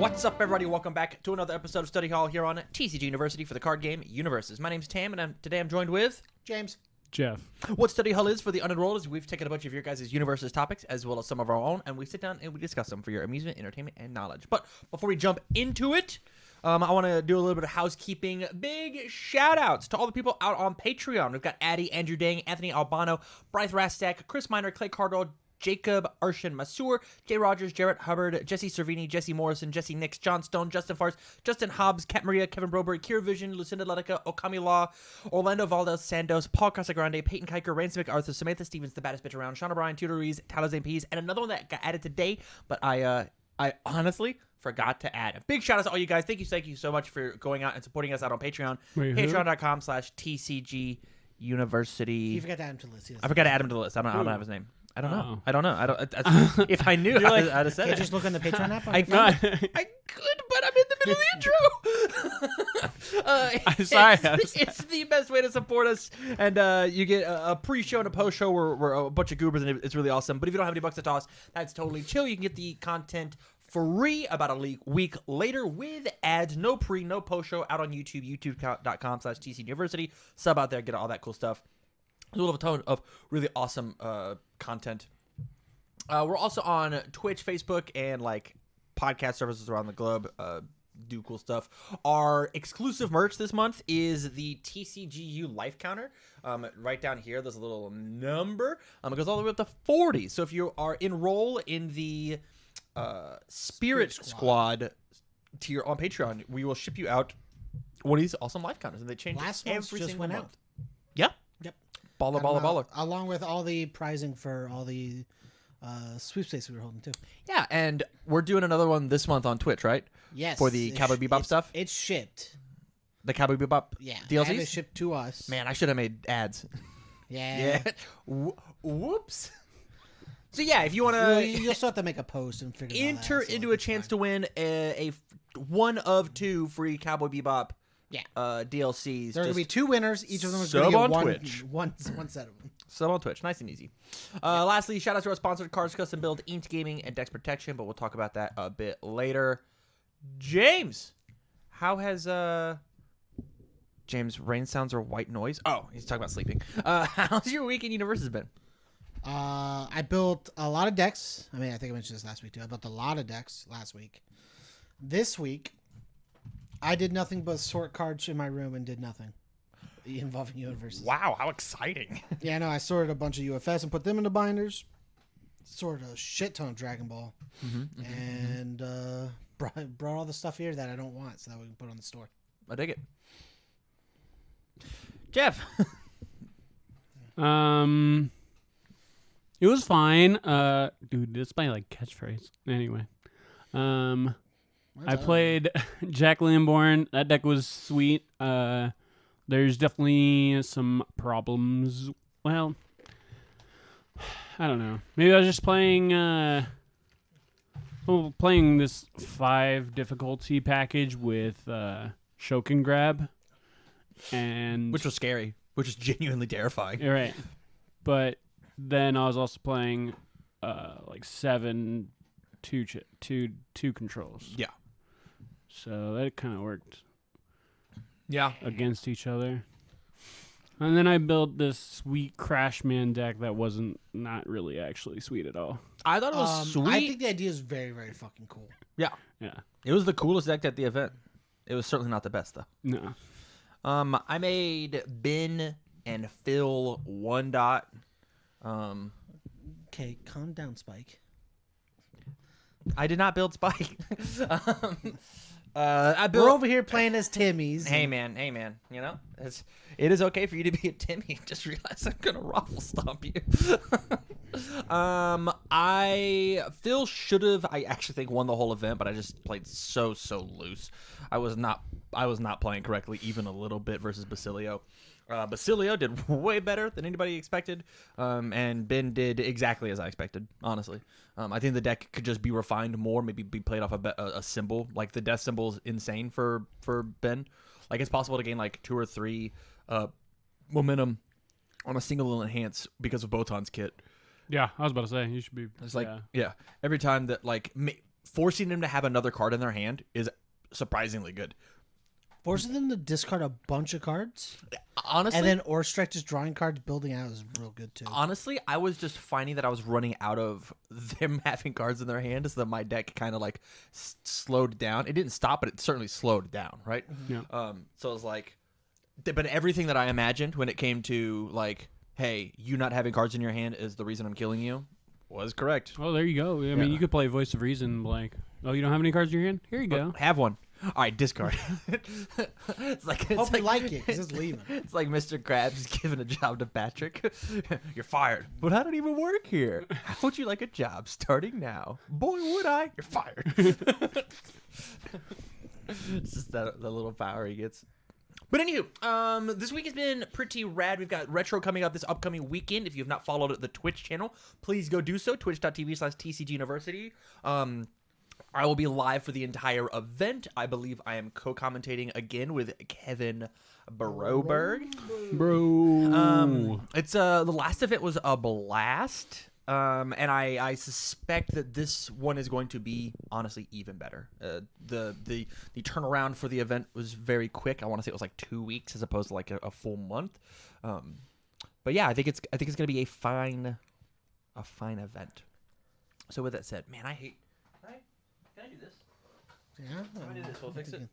What's up, everybody? Welcome back to another episode of Study Hall here on TCGU University for the card game UniVersus. My name's Tam, and today I'm joined with James. Jeff. What Study Hall is for the unenrolled is we've taken a bunch of your guys' UniVersus topics as well as some of our own, and we sit down and we discuss them for your amusement, entertainment, and knowledge. But before we jump into it, I want to do a little bit of housekeeping. Big shout-outs to all the people out on Patreon. We've got Addie, Andrew Dang, Anthony Albano, Bryce Rastak, Chris Miner, Clay Cardwell, Jacob Arshan Masur, Jay Rogers, Jarrett Hubbard, Jesse Cervini, Jesse Morrison, Jesse Nix, John Stone, Justin Farce, Justin Hobbs, Kat Maria, Kevin Broberg, Kira Vision, Lucinda Letica, Okami Law, Orlando Valdez Sandos, Paul Casagrande, Peyton Kiker, Ransom McArthur, Samantha Stevens, the baddest bitch around, Sean O'Brien, Tudor Rees, Tyler Zane Pease, and another one that got added today, but I honestly forgot to add. A big shout out to all you guys. Thank you so much for going out and supporting us out on Patreon. Patreon.com/TCG University. You forgot to add him to the list. I forgot to add him to the list. I don't have his name. I don't know. If I knew, I'd have said Can you it. just look on the Patreon app? I could, but I'm in the middle of the intro. Sorry. It's the best way to support us, and you get a pre-show and a post-show where we're a bunch of goobers, and it's really awesome. But if you don't have any bucks to toss, that's totally chill. You can get the content free about a week later with ads, no pre, no post-show, out on YouTube, youtube.com/TCG University. Sub out there, get all that cool stuff. A little ton of really awesome content. We're also on Twitch, Facebook, and like podcast services around the globe. Do cool stuff. Our exclusive merch this month is the TCGU Life Counter. Right down here, there's a little number. It goes all the way up to 40. So if you are enroll in the Spirit Squad tier on Patreon, we will ship you out one of these awesome Life Counters, and they change Last every month's just single went month. out. Yeah. Yep. Baller. Along with all the pricing for all the sweepstakes we were holding too. Yeah, and we're doing another one this month on Twitch, right? Yes. For the Cowboy Bebop stuff? It's shipped. The Cowboy Bebop Yeah. DLCs? Have it shipped to us. Man, I should have made ads. Yeah. Whoops. So yeah, if you want to You'll still have to make a post and figure enter that out, into a chance to win a one of two free Cowboy Bebop DLCs. There are going to be two winners. Each of them is sub going to on get Twitch. one set of them. Sub on Twitch. Nice and easy. Lastly, shout out to our sponsored Cards Custom Build, Int Gaming, and Dex Protection, but we'll talk about that a bit later. James, how has James, rain sounds or white noise? Oh, he's talking about sleeping. How's your week in UniVersus been? I built a lot of decks. I mean, I think I mentioned this last week too. I built a lot of decks last week. This week, I did nothing but sort cards in my room and did nothing involving UniVersus. Wow, how exciting. Yeah, no, I sorted a bunch of UFS and put them into binders. Sorted a shit ton of Dragon Ball. And brought all the stuff here that I don't want so that we can put on the store. I dig it. Jeff. It was fine. Dude, that's my like catchphrase. Anyway. I played Jack Lamborn. That deck was sweet. There's definitely some problems. Well, I don't know. Maybe I was just playing this 5 difficulty package with Shokin Grab, and Which was scary. Which was genuinely terrifying. you're right. But then I was also playing like 7 two controls. Yeah. So that kind of worked Yeah. against each other. And then I built this sweet Crashman deck that wasn't not really actually sweet at all. I thought it was sweet. I think the idea is very, very fucking cool. Yeah. Yeah. It was the coolest deck at the event. It was certainly not the best, though. No. I made Ben and Phil 1 dot. Okay, calm down, Spike. I did not build Spike. We're over here playing as Timmy's. Hey man, you know, it is okay for you to be a Timmy. Just realize I'm gonna ruffle stomp you. Phil should have, I actually think, won the whole event, but I just played so loose. I was not playing correctly even a little bit versus Basilio. Basilio did way better than anybody expected, and Ben did exactly as I expected, honestly. I think the deck could just be refined more, maybe be played off a symbol. Like, the death symbol is insane for Ben. Like, it's possible to gain, like, 2 or 3 momentum on a single enhance because of Botan's kit. Yeah, I was about to say, you should be... It's like, yeah every time that, like, forcing them to have another card in their hand is surprisingly good. Forcing them to discard a bunch of cards, Honestly, and then or strike just drawing cards, building out is real good too. honestly, I was just finding that I was running out of them having cards in their hand, so that my deck kind of like slowed down. It didn't stop, but it certainly slowed down, right? Yeah. So it was like, but everything that I imagined when it came to like, hey, you not having cards in your hand is the reason I'm killing you, was correct. Oh, there you go. I mean, you could play Voice of Reason, like, oh, you don't have any cards in your hand? Here you go. Have one. All right, discard. it's like Hope you like it, 'cause it's leaving. It's like Mr. Krabs giving a job to Patrick. You're fired. But I don't even work here. How would you like a job starting now? Boy, would I. You're fired. It's just the little power he gets. But anywho, this week has been pretty rad. We've got Retro coming up this upcoming weekend. If you have not followed the Twitch channel, please go do so. Twitch.tv/TCG University. I will be live for the entire event. I believe I am co-commentating again with Kevin Broberg. Bro. It's the last event was a blast. And I suspect that this one is going to be honestly even better. The turnaround for the event was very quick. I want to say it was like 2 weeks as opposed to like a full month. But yeah, I think it's going to be a fine event. So with that said, man, I hate. Can I do this? Yeah. Can I do this? We'll fix it.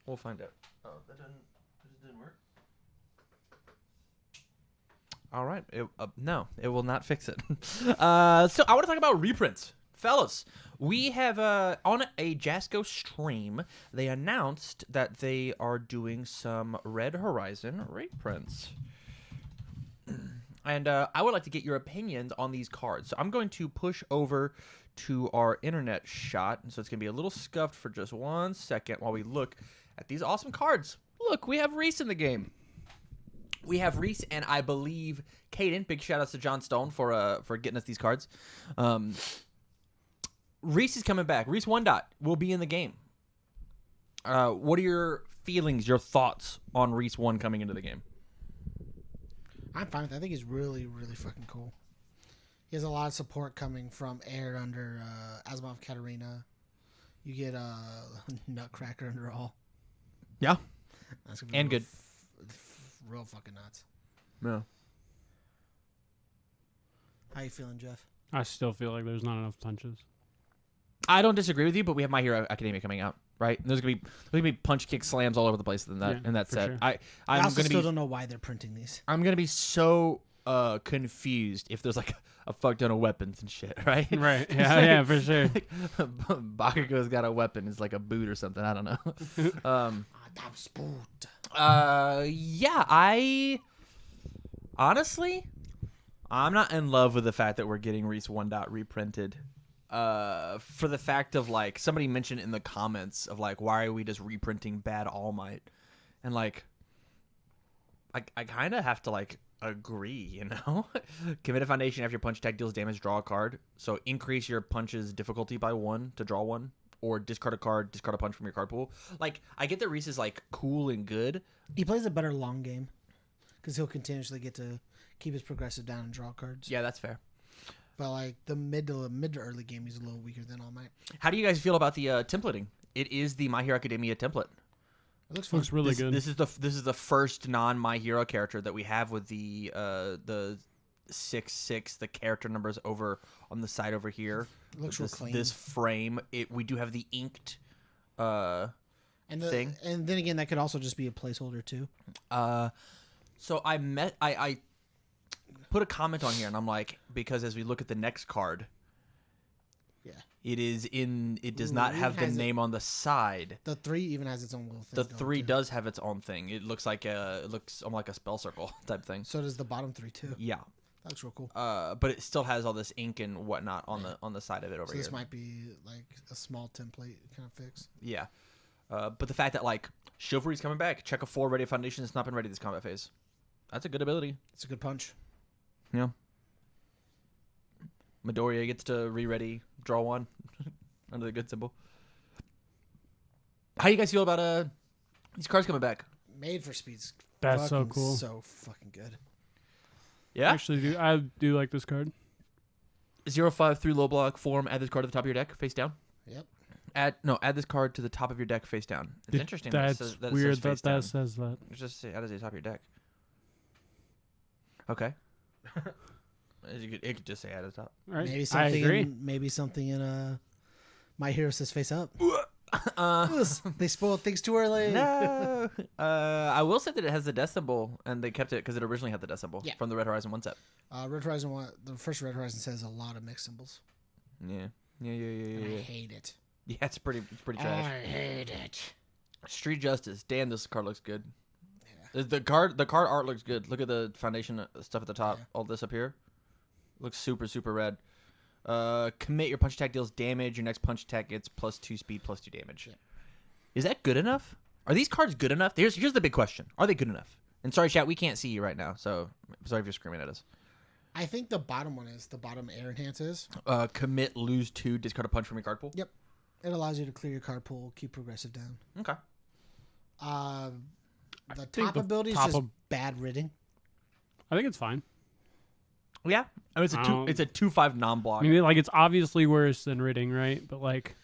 We'll find out. Oh, that just didn't work. All right. No, it will not fix it. So I want to talk about reprints. Fellas, we have on a Jasco stream, they announced that they are doing some Red Horizon reprints. And I would like to get your opinions on these cards. So I'm going to push over to our internet shot. And so it's going to be a little scuffed for just 1 second while we look at these awesome cards. Look, we have Reese in the game. We have Reese and I believe Caden. Big shout outs to John Stone for getting us these cards. Reese is coming back. Reese 1 dot will be in the game. What are your feelings, your thoughts on Reese 1 coming into the game? I'm fine with that. I think he's really, really fucking cool. He has a lot of support coming from Air under Asimov Katarina. You get Nutcracker under all. Yeah. That's gonna be And real good. Real fucking nuts. Yeah. How you feeling, Jeff? I still feel like there's not enough punches. I don't disagree with you, but we have My Hero Academia coming out, right? And there's gonna be punch, kick, slams all over the place in that Yeah, in that for set. sure. I I'm also gonna still be don't know why they're printing these. I'm gonna be so confused if there's like a fuck ton of weapons and shit, right? Right. Yeah, yeah, for sure. Bakugo's got a weapon. It's like a boot or something. I don't know. That's boot. Yeah, I honestly, I'm not in love with the fact that we're getting Reese 1 dot reprinted. For the fact of like somebody mentioned in the comments of like, why are we just reprinting Bad All Might? And like, I kind of have to like agree, you know? Commit a foundation after your punch attack deals damage, draw a card. So increase your punch's difficulty by 1 to draw 1. Or discard a card, discard a punch from your card pool. Like, I get that Reese is, like, cool and good. He plays a better long game because he'll continuously get to keep his progressive down and draw cards. Yeah, that's fair. But, like, the mid to early game, he's a little weaker than All Might. How do you guys feel about the templating? It is the My Hero Academia template. It looks fun. Looks really good. This is the first non-My Hero character that we have with the 6/6, the character numbers over on the side over here. It looks real clean. This frame. We do have the inked thing. And then again, that could also just be a placeholder, too. So I put a comment on here, and I'm like, because as we look at the next card, Yeah. it does not have the name on the side. The 3 even has its own little thing. The going, 3 too. does have its own thing. It looks like almost like a spell circle type thing. So does the bottom 3, too. Yeah. That looks real cool. But it still has all this ink and whatnot on the side of it over So here. this might be, like, a small template kind of fix. Yeah. But the fact that, like, Chivalry's coming back. Check a 4 ready foundation has not been ready this combat phase. That's a good ability. It's a good punch. Yeah. Midoriya gets to re-ready, draw 1 under the good symbol. How do you guys feel about these cards coming back? Made for speeds. That's so Fucking cool. So fucking good. Yeah. Actually, I do like this card. 0/5 3 low block form. Add this card to the top of your deck, face down. Yep. Add this card to the top of your deck, face down. It's interesting. That's that it says weird face that down. says that. It's just add it to the top of your deck. Okay. It could just say add at the top. Right? Maybe I something. agree. Maybe something in My Hero says face up. They spoiled things too early. No. I will say that it has the death symbol, and they kept it because it originally had the death symbol Yeah. from the Red Horizon 1 set. Red Horizon one. The first Red Horizon says a lot of mixed symbols. Yeah. And I hate it. Yeah, it's pretty trash. I hate it. Street Justice. Damn, this card looks good. Yeah. The card art looks good. Look at the foundation stuff at the top. Yeah. All this up here looks super red. Commit. Your punch attack deals damage. Your next punch attack gets +2 speed, +2 damage. Yeah. Is that good enough? Are these cards good enough? Here's the big question. Are they good enough? And sorry, chat, we can't see you right now, so sorry if you're screaming at us. I think the bottom one is the bottom air enhances. Commit, lose 2, discard a punch from your card pool. Yep. It allows you to clear your card pool, keep progressive down. Okay. The think top the ability is top just of- bad ridding. I think it's fine. Yeah. I mean, it's a 2/5 non-block. I mean, like it's obviously worse than ridding, right? But like,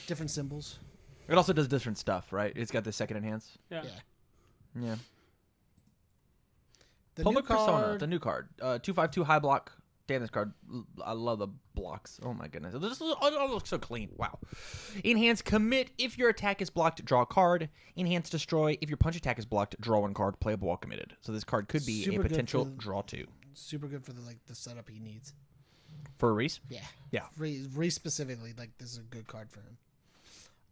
Different symbols. It also does different stuff, right? It's got the second enhance. yeah. Yeah. Yeah. The Public new Persona, card, the new card. 2/5 high block. Damn, this card. I love the blocks. Oh my goodness. This all looks so clean. Wow. Enhance, commit. If your attack is blocked, draw a card. Enhance, destroy. If your punch attack is blocked, draw 1 card. Playable while committed. So this card could be Super a good potential for- draw 2. super good for the setup he needs. For Reese? Yeah. Yeah. Reese specifically, like this is a good card for him.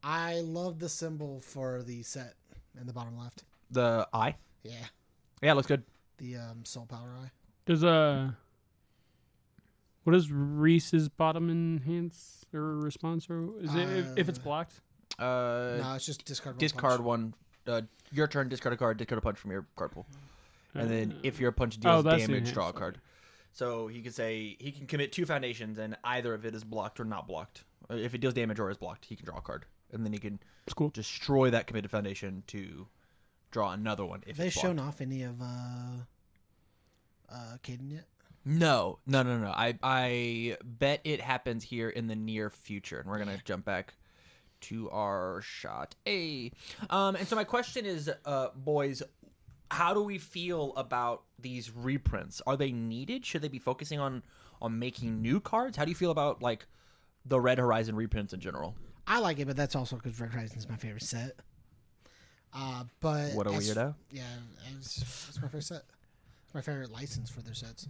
I love the symbol for the set in the bottom left. The eye? Yeah. Yeah, it looks good. The soul power eye. There's what is Reese's bottom enhance or response, or is it if it's blocked? No, it's just discard one. Discard punch. 1. Your turn, discard a card. Discard a punch from your card pool. And then if your punch Oh, deals that's the damage, draw a enhance, card. So he could say he can commit 2 foundations, and either of it is blocked or not blocked. If it deals damage or is blocked, he can draw a card, and then he can It's cool. destroy that committed foundation to draw another one. If Have they it's shown blocked. off any of Caden yet? No. I bet it happens here in the near future, and we're gonna jump back to our shot A. And so my question is, boys, how do we feel about these reprints? Are they needed? Should they be focusing on making new cards? How do you feel about like the Red Horizon reprints in general? I like it, but that's also because Red Horizon is my favorite set. But What a weirdo. Yeah, it's my favorite set. It's my favorite license for their sets.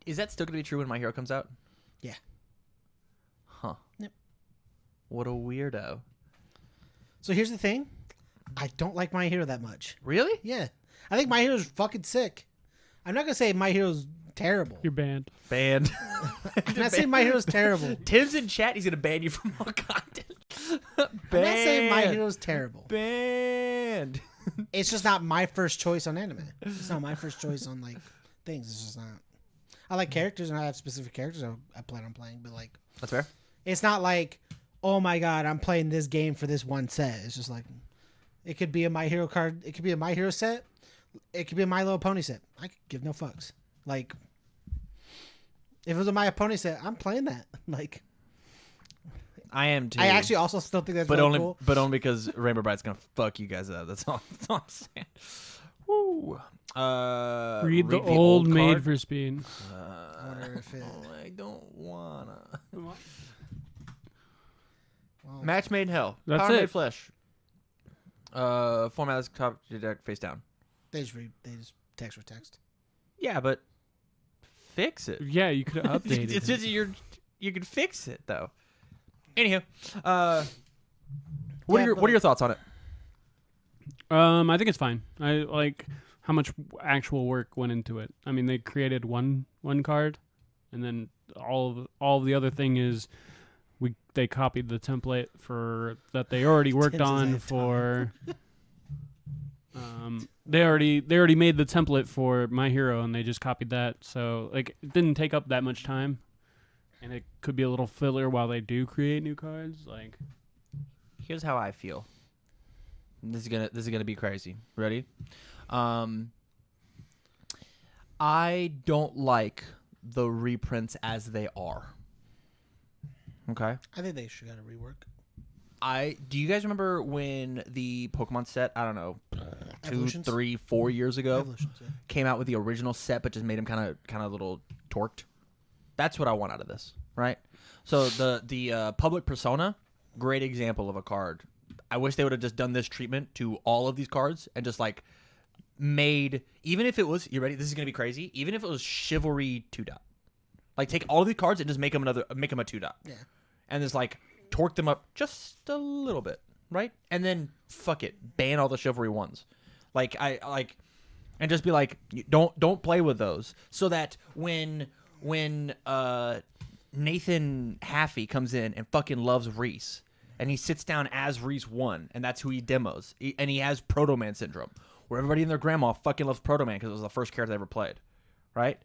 Is that still gonna be true when My Hero comes out? Yeah. Huh. Yep. What a weirdo. So here's the thing. I don't like My Hero that much. Really? Yeah. I think My Hero's fucking sick. I'm not going to say My Hero's terrible. You're banned. Banned. I'm not saying My Hero's terrible. Tim's in chat. He's gonna ban you from all content. I'm not saying My Hero's terrible. Banned. It's just not my first choice on anime. It's not my first choice on like things. It's just not. I like characters and I have specific characters I plan on playing, but like That's fair. it's not like, oh my god, I'm playing this game for this one set. It's just like it could be a My Hero card. It could be a My Hero set. It could be a My Little Pony set. I could give no fucks. Like if it was a My Pony set, I'm playing that. Like I am too. I actually also still think that's but really only cool. but only because Rainbow Bright's gonna fuck you guys up. That's all I'm saying. Woo. Read the old Made card. for Speed. I wonder if it. I don't wanna. Well, Match made in hell. That's Power it. made flesh. Format is top of your deck face down. they just text for text. Yeah, but fix it. Yeah, you could have updated It's it. just you can fix it though. Anywho, what Yeah, are your thoughts on it? I think it's fine. I like how much actual work went into it. I mean, they created one card, and then all of the other thing is they copied the template for that they already worked Tim's on is for. They already made the template for My Hero, and they just copied that. So like, it didn't take up that much time, and it could be a little filler while they do create new cards. Like, Here's how I feel. This is gonna be crazy. Ready? I don't like the reprints as they are. Okay. I think they should get a rework. Do you guys remember when the Pokemon set, I don't know, 2, Evolutions? 3, 4 years ago, Evolutions, yeah. came out with the original set, but just made them kind of little torqued? That's what I want out of this, right? So the public persona, great example of a card. I wish they would have just done this treatment to all of these cards and just like made, even if it was, you ready? This is gonna be crazy. Even if it was Chivalry 2 dot, like take all of these cards and just make them a 2 dot. Yeah. And just like torque them up just a little bit, right? And then fuck it, ban all the Chivalry ones. Like and just be like, don't play with those, so that when Nathan Haffey comes in and fucking loves Reese, and he sits down as Reese 1, and that's who he demos, and he has Proto Man syndrome, where everybody and their grandma fucking loves Proto Man because it was the first character they ever played, right?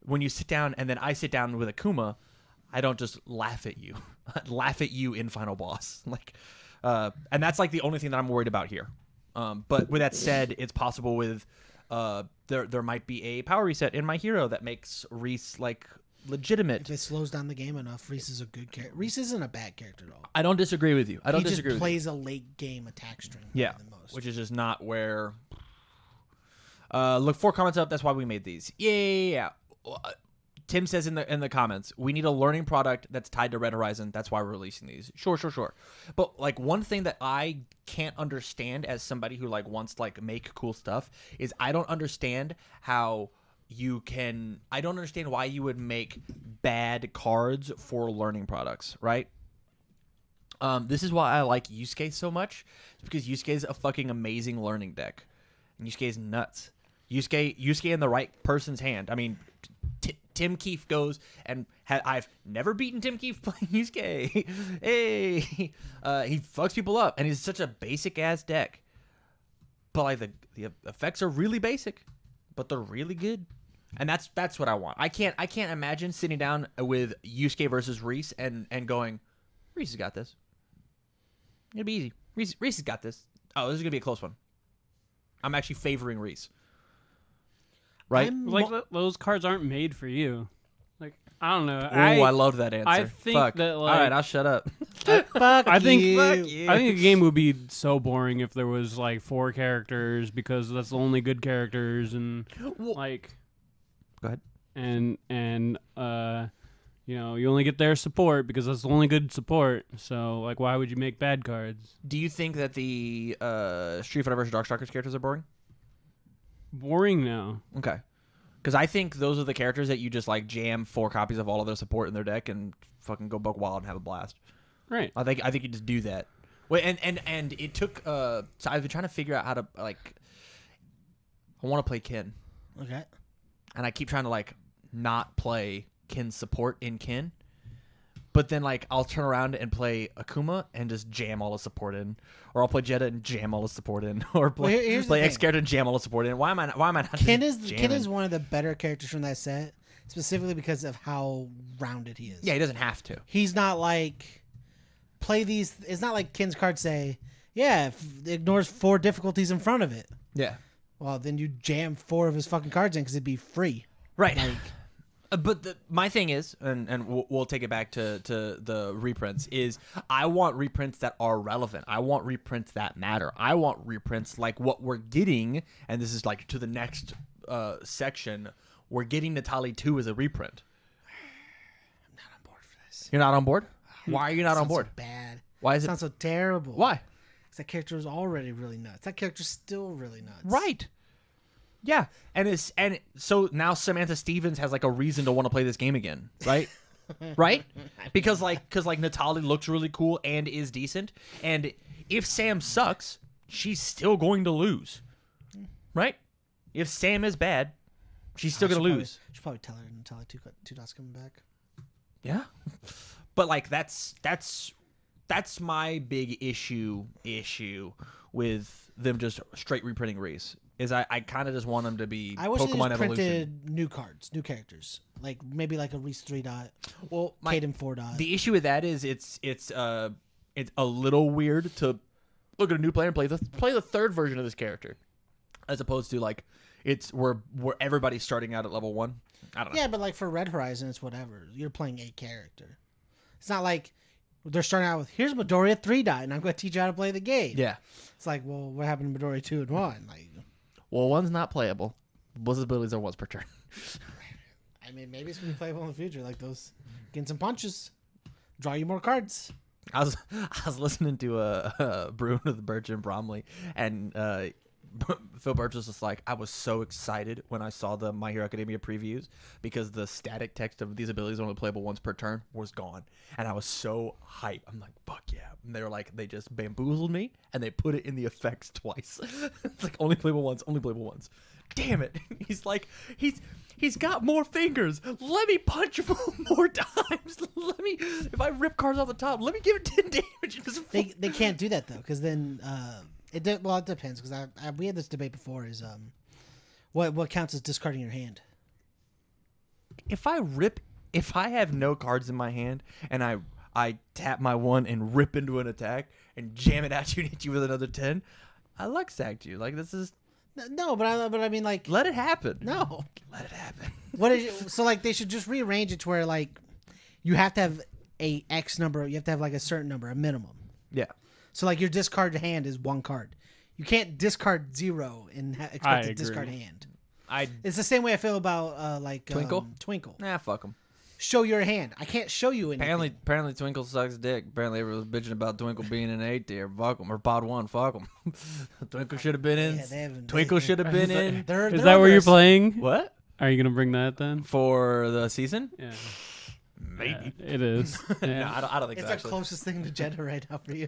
When you sit down, and then I sit down with Akuma, I don't just laugh at you. Laugh at you in Final Boss. Like, and that's like the only thing that I'm worried about here. But with that said, it's possible with there might be a power reset in My Hero that makes Reese like legitimate. If it slows down the game enough, Reese is a good character. Reese isn't a bad character at all. I don't disagree with you. I don't he disagree just with you. plays a late game attack string. Yeah, more than most. which is just not where. Look, 4 comments up. That's why we made these. Yeah. Tim says in the comments, we need a learning product that's tied to Red Horizon. That's why we're releasing these. Sure. But like one thing that I can't understand as somebody who like wants to like make cool stuff is I don't understand how you can. I don't understand why you would make bad cards for learning products, right? This is why I like Yusuke so much. It's because Yusuke is a fucking amazing learning deck, and Yusuke is nuts. Yusuke in the right person's hand. I mean. Tim Keefe goes and I've never beaten Tim Keefe playing Yusuke. Hey, he fucks people up, and he's such a basic ass deck. But like the effects are really basic, but they're really good, and that's what I want. I can't imagine sitting down with Yusuke versus Reese and going, Reese has got this. It'll be easy. Reese has got this. Oh, this is gonna be a close one. I'm actually favoring Reese. Right? Those cards aren't made for you. Like, I don't know. I love that answer. I think Fuck. that, like, all right, I'll shut up. I think you. Fuck you. I think the game would be so boring if there was like 4 characters, because that's the only good characters, and like, go ahead. And you know, you only get their support because that's the only good support. So like, why would you make bad cards? Do you think that the Street Fighter vs. Darkstalkers characters are boring? Boring now. Okay. Because I think those are the characters that you just like jam 4 copies of all of their support in their deck and fucking go buck wild and have a blast. Right. I think you just do that. Wait, and it took so I've been trying to figure out how to like I want to play Kin. Okay. And I keep trying to like not play Kin's support in Kin. But then, like, I'll turn around and play Akuma and just jam all the support in, or I'll play Jeddah and jam all the support in, or play X character and jam all the support in. Why am I not? Kin just is jamming? one of the better characters from that set, specifically because of how rounded he is. Yeah, he doesn't have to. He's not like play these. It's not like Kin's cards say, yeah, if it ignores 4 difficulties in front of it. Yeah. Well, then you jam 4 of his fucking cards in because it'd be free. Right. Like, but my thing is, and we'll take it back to the reprints, is I want reprints that are relevant. I want reprints that matter. I want reprints like what we're getting, and this is like to the next section, we're getting Natali 2 as a reprint. I'm not on board for this. You're not on board? Why are you not on Sounds board? So bad. Why is it? Sounds so terrible. Why? Because that character was already really nuts. That character's still really nuts. Right. Yeah, and so now Samantha Stevens has like a reason to want to play this game again, right? Right? Because Natali looks really cool and is decent, and if Sam sucks, she's still going to lose, right? If Sam is bad, she's still going to lose. Should probably tell her Natali 2 dots coming back. Yeah, but like that's my big issue with them just straight reprinting Reese. Is I kind of just want them to be I wish Pokemon they just Evolution. printed new cards, new characters, like maybe like a Reese 3 dot, Well, Kaden 4 dot. the issue with that is it's a little weird to look at a new player and play the 3rd version of this character, as opposed to like it's where everybody's starting out at level 1. I don't know. Yeah, but like for Red Horizon, it's whatever. You're playing a character. It's not like they're starting out with here's Midoriya 3-dot, and I'm going to teach you how to play the game. Yeah. It's like, well, what happened to Midoriya 2 and 1? Like, Well, 1's not playable. Blizzard's abilities are once per turn. I mean, maybe it's going to be playable in the future. Like those, getting some punches, draw you more cards. I was listening to Bruin of the Birch and Bromley, and Phil Birch was just like, I was so excited when I saw the My Hero Academia previews because the static text of these abilities only playable once per turn was gone, and I was so hyped. I'm like, fuck yeah! And they were like, they just bamboozled me, and they put it in the effects twice. It's like only playable once, only playable once. Damn it! He's like, he's got more fingers. Let me punch him more times. Let me, if I rip cards off the top, let me give it 10 damage. They can't do that though, because then it depends. Because we had this debate before. Is what counts as discarding your hand? If I have no cards in my hand and I tap my 1 and rip into an attack and jam it at you and hit you with another 10, I luck sacked you. Like this is. No, but I mean, like, Let it happen. no. Let it happen. What is so like? They should just rearrange it to where like you have to have a X number. You have to have like a certain number, a minimum. Yeah. So like your discard hand is 1 card. You can't discard 0 and expect to agree. discard a hand. I It's the same way I feel about like Twinkle? Twinkle. fuck them. Show your hand. I can't show you anything. Apparently Twinkle sucks dick. Apparently everyone was bitching about Twinkle being in 8 tier. Fuck them. Or pod 1. Fuck them. Twinkle should have been in. Yeah, they haven't- Twinkle should have been in. They're Is that where you're playing? What? Are you gonna bring that then? For the season? Yeah, Maybe. Yeah, it is. No, Yeah. I don't think It's so. the Actually. closest thing to Jeddah right now for you.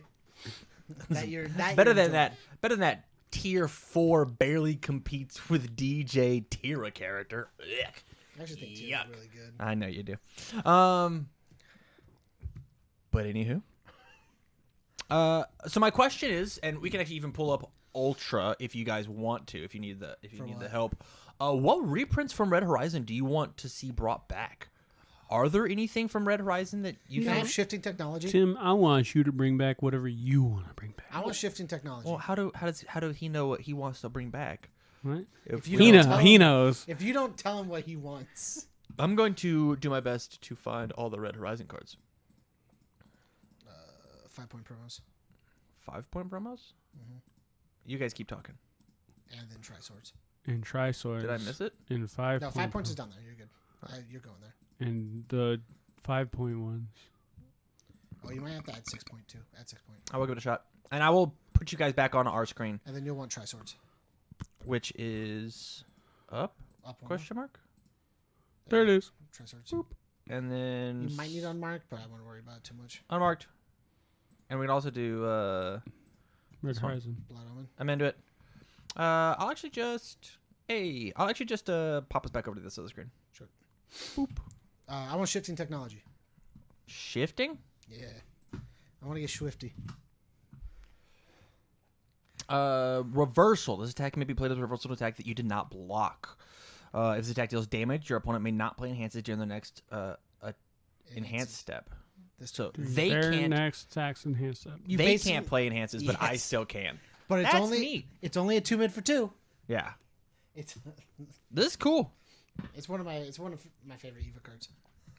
Better you're than enjoying. that. Better than that. Tier 4 barely competes with DJ Tira character. Ugh. I actually think Yuck. Jedah's really good. I know you do. But anywho. So my question is, and we can actually even pull up Ultra if you guys want to, if you need the what? help. What reprints from Red Horizon do you want to see brought back? Are there anything from Red Horizon that you You know, think? shifting technology. Tim, I want you to bring back whatever you want to bring back. I want shifting technology. Well, how does he know what he wants to bring back? Right? If you we don't don't- tell He him- knows. If you don't tell him what he wants, I'm going to do my best to find all the Red Horizon cards. 5-point promos, 5-point promos. You guys keep talking. and then try swords. And Trisource. Did I miss it? And 5. No, 5 points is down there. You're good. You're going there. And the 5.1s. Oh, you might have to add 6.2. Add 6 point, I will give it a shot, and I will put you guys back on our screen, and then you'll want try swords. which is up? Up one Question mark. There it is. more. Try swords. And then You might need unmarked, but I wouldn't worry about it too much. unmarked. And we can also do Red This one. Horizon. Blood Omen. I'm into it. I'll actually just pop us back over to this other screen. Sure. I want shifting technology. Shifting. Yeah. I want to get swifty. Reversal. This attack may be played as a reversal attack that you did not block. If this attack deals damage, your opponent may not play enhances during the next enhanced step. So they Their can't. next attacks enhanced up. You They basically- can't play enhances, but I Yes. still can. But it's That's only neat. it's only a 2 mid for 2. Yeah, It's this is cool. it's one of my favorite Eva cards.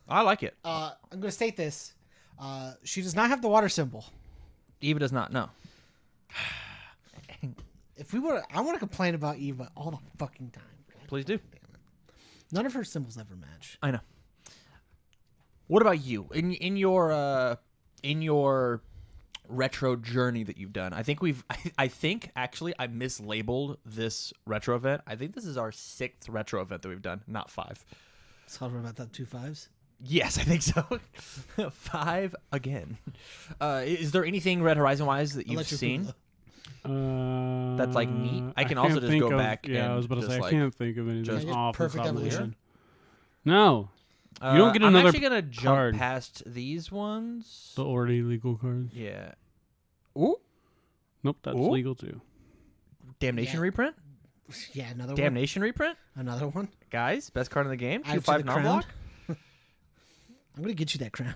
I like it. I'm going to state this. She does not have the water symbol. Eva does not know. If we were, I want to complain about Eva all the fucking time. God Please do. damn it. None of her symbols ever match. I know. What about you in your retro journey that you've done? I think I think actually I mislabeled this retro event. I think this is our 6th retro event that we've done, not 5. So we're about that 2 5s. Yes, I think so. 5 again. Is there anything Red Horizon wise that you've seen? That's like neat. I can also can't just think go of- back Yeah, I and was about to just say like- I can't think of anything just off perfect of evolution? Evolution. No, you don't get I'm another actually gonna jump card. past these ones. the already legal cards. Yeah. Ooh, Nope, that's Ooh. legal too. Damnation Yeah. reprint. Yeah, another Damnation reprint. one. Another one. Guys, best card in the game. Add it to 2/5 the non crown. block. I'm going to get you that crown.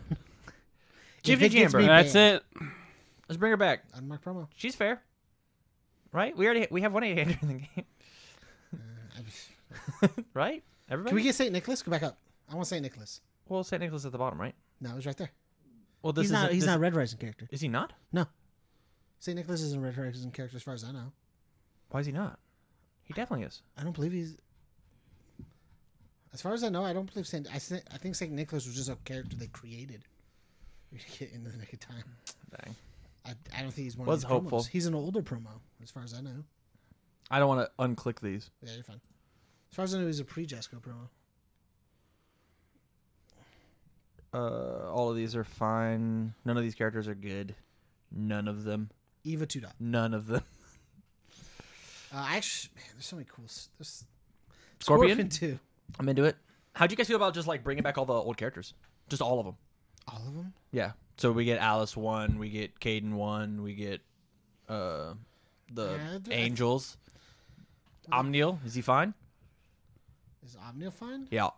Jimmy If it gets Jamber. me That's banned. it. Let's bring her back. Unmarked promo. She's fair, right? We have one 8-hander in the game. Right? Everybody. Can we get St. Nicholas? Go back up. I want St. Nicholas. Well, St. Nicholas at the bottom, right? No, it was right there. Well, this He's not. He's not a Red Rising character. Is he not? No. St. Nicholas isn't a Red Rising character as far as I know. Why is he not? He definitely is. I don't believe he's. As far as I know, I don't believe Saint. I think Saint Nicholas was just a character they created. In the nick of time. Dang. I don't think he's one Was of these hopeful. promos. He's an older promo, as far as I know. I don't want to unclick these. Yeah, you're fine. As far as I know, he's a pre-Jesco promo. All of these are fine. None of these characters are good. None of them. Eva 2. None of them. Actually, man, there's so many cool. There's Scorpion 2. I'm into it. How'd you guys feel about just like bringing back all the old characters? Just all of them. All of them? Yeah. So we get Alice 1, we get Caden 1, we get the Angels. Omniel, is he fine? Is Omniel fine? Yeah.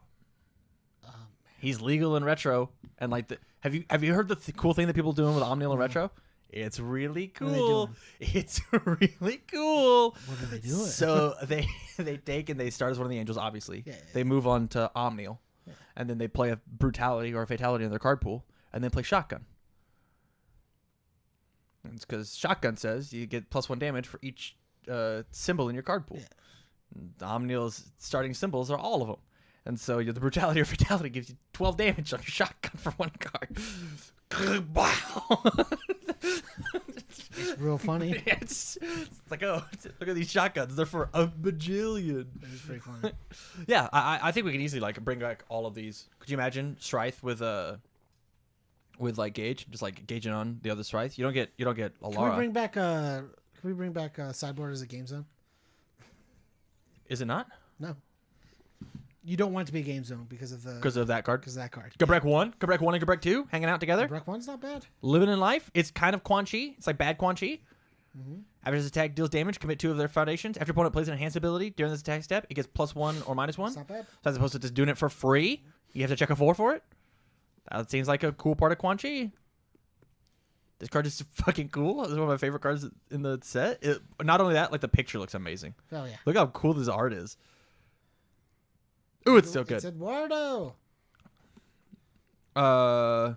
He's legal in retro, and like have you heard the cool thing that people are doing with Omniel in retro? It's really cool. It's really cool. What are they doing? So they take and they start as one of the Angels. Obviously, Yeah. they move on to Omniel, and then they play a brutality or a fatality in their card pool, and then play shotgun. And it's because shotgun says you get +1 damage for each symbol in your card pool. Yeah. Omniel's starting symbols are all of them. And so the brutality or fatality gives you 12 damage on your shotgun for 1 card. Wow. It's real funny. It's like, oh, look at these shotguns. They're for a bajillion. It's pretty funny. Yeah, I think we can easily like bring back all of these. Could you imagine Scythe with like Gage, just like gauging on the other Scythe? You don't get Alara. Can we bring back Sideboard as a game zone? Is it not? No. You don't want it to be a game zone because of that card. Because of that card. Gabrek 1 and Gabrek 2 hanging out together. Gabrek 1's not bad. Living in life. It's kind of Quan Chi. It's like bad Quan Chi. After this attack deals damage, commit 2 of their foundations. After your opponent plays an enhanced ability during this attack step, it gets +1 or -1. It's not bad. So as opposed to just doing it for free, you have to check a 4 for it. That seems like a cool part of Quan Chi. This card is fucking cool. It's one of my favorite cards in the set. Not only that, like the picture looks amazing. Oh yeah. Look how cool this art is. Ooh, it's so good. It's Eduardo. Yeah,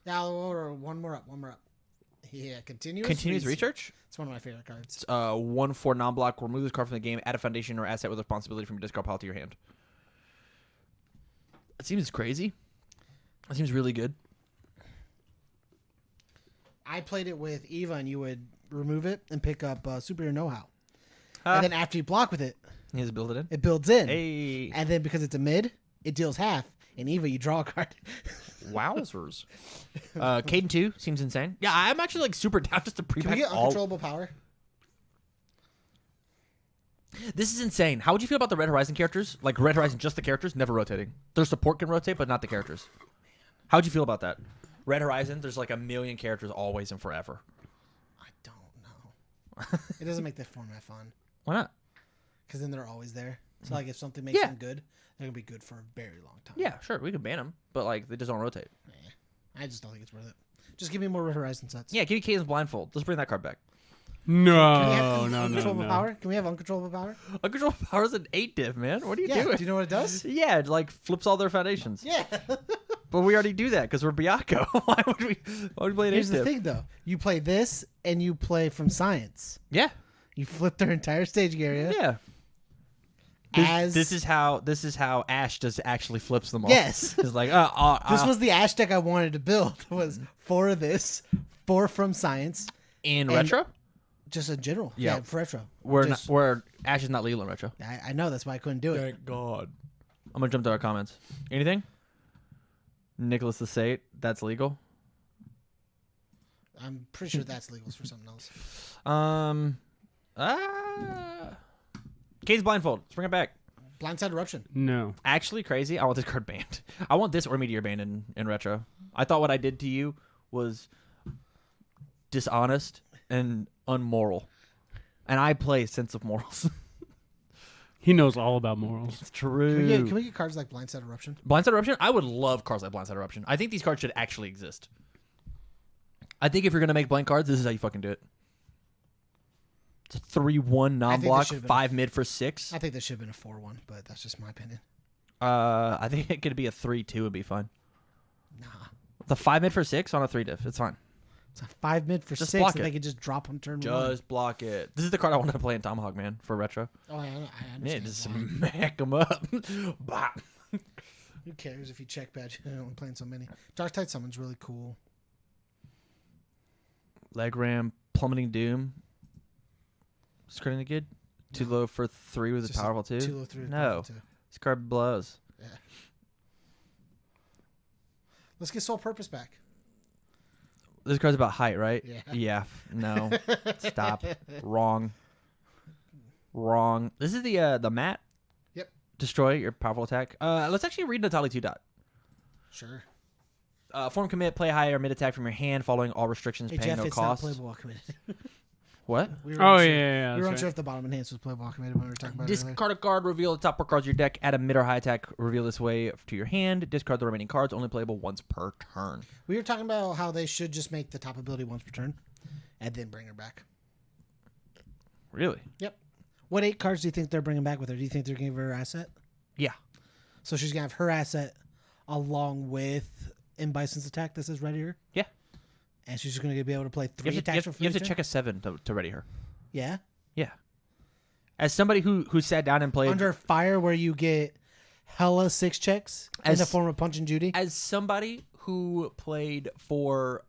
I'll order one more up. Yeah, continuous research. It's one of my favorite cards. 1/4 non-block. Remove this card from the game. Add a foundation or asset with responsibility from your discard pile to your hand. It seems crazy. It seems really good. I played it with Eva, and you would remove it and pick up Superior Know-How. And then after you block with it, You just build it in. it builds in. Hey, And then because it's a mid, it deals half. And Eva, you draw a card. wowzers! Caden 2 seems insane. Yeah, I'm actually like super down just to Can we pre-pack get all. Uncontrollable Power? This is insane. How would you feel about the Red Horizon characters? Like Red Horizon, just the characters, never rotating. Their support can rotate, but not the characters. How would you feel about that? Red Horizon, there's like a million characters always and forever. I don't know. It doesn't make the format fun. Why not? Because then they're always there. So like if something makes them good, they're going to be good for a very long time. Yeah, sure, we can ban them, but like they just don't rotate. I just don't think it's worth it. Just give me more Red Horizon sets. Yeah, give me Caden's Blindfold. Let's bring that card back. No, no, Uncontrollable Power? Can we have Uncontrollable Power? Uncontrollable Power is an 8-div, man. What are you Yeah. doing? Do you know what it does? Yeah, it like flips all their foundations. Yeah. But we already do that because we're Byakuo. Why would we play an 8-div? Here's the thing, though. You play this, and you play from Science. Yeah. You flip their entire staging area. Yeah. This is how Ash just actually flips them all. Yes. It's like This was the Ash deck I wanted to build. Was 4 of this, 4 from Science. in and- retro. Just in general. Yeah. For retro. Where Ash is not legal in retro. I know. That's why I couldn't do it. Thank God. I'm gonna jump to our comments. Anything? Nicholas the Sate, that's legal. I'm pretty sure that's legal for something else. Cade's Blindfold. Let's bring it back. Blindside Eruption. No. Actually, crazy. I want this card banned. I want this or Meteor banned in retro. I thought what I did to you was dishonest and unmoral. And I play Sense of Morals. He knows all about morals. It's true. Can we get cards like Blindside Eruption? Blindside Eruption? I would love cards like Blindside Eruption. I think these cards should actually exist. I think if you're going to make blank cards, this is how you fucking do it. It's a 3-1 non-block, should've been 5 mid for 6. I think this should have been a 4-1, but that's just my opinion. I think it could be a 3-2 would be fine. Nah. The 5 mid for 6 on a 3 diff. It's fine. It's a 5 mid for Just 6 block that it. they could just drop on turn 1. Just block it. This is the card I wanted to play in Tomahawk, man, for retro. Oh, I understand. Yeah, just why. smack them up. Bah. Who cares if you check badge? You're only playing so many. Dark Tide Summon's really cool. Leg ram, plummeting doom. Screening the good. Too low for 3 with a Just powerful 2. 2 low 3. No. This card blows. Yeah. Let's get Soul Purpose back. This card's about height, right? Yeah. Yeah. No. Stop. Wrong. This is the mat. Yep. Destroy your powerful attack. Let's actually read Natali 2 dot. Sure. Form commit, play high or mid attack from your hand following all restrictions, Hey, paying Jeff, no it's cost. not playable while committed. What? We Oh, unsure- yeah. We were That's unsure right. if the bottom enhance was playable while committed when we were talking about it earlier. Discard a card, reveal the top 4 cards of your deck, add a mid or high attack, reveal this way to your hand, discard the remaining cards, only playable once per turn. We were talking about how they should just make the top ability once per turn and then bring her back. Really? Yep. What 8 cards do you think they're bringing back with her? Do you think they're going to give her her asset? Yeah. So she's going to have her asset along with M. Bison's attack that says ready her? Yeah. And she's just going to be able to play 3 You attacks have for to free turn? check a 7 to ready her. Yeah. Yeah. As somebody who sat down and played Under fire where you get hella 6 checks in As- the form of Punch and Judy. as somebody who played for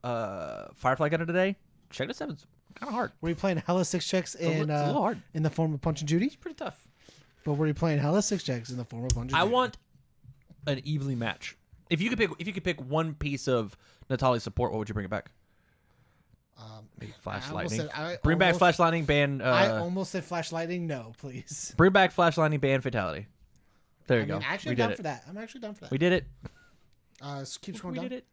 Firefly Gunner today, check the 7's kind of hard. Were you playing hella 6 checks in it's a little hard. in the form of Punch and Judy? Pretty tough. But were you playing hella 6 checks in the form of Punch and I Judy? want an evenly match. If you could pick one piece of Natali's support, what would you bring it back? Maybe Flash I almost Lightning. said- I Bring back almost- Flash Lightning, ban. I almost said Flash Lightning. No, please. Bring back Flash Lightning, ban Fatality. There you go. Actually, We I'm did down it. for that. I'm actually down for that. We did it. Keep scrolling We down. did it.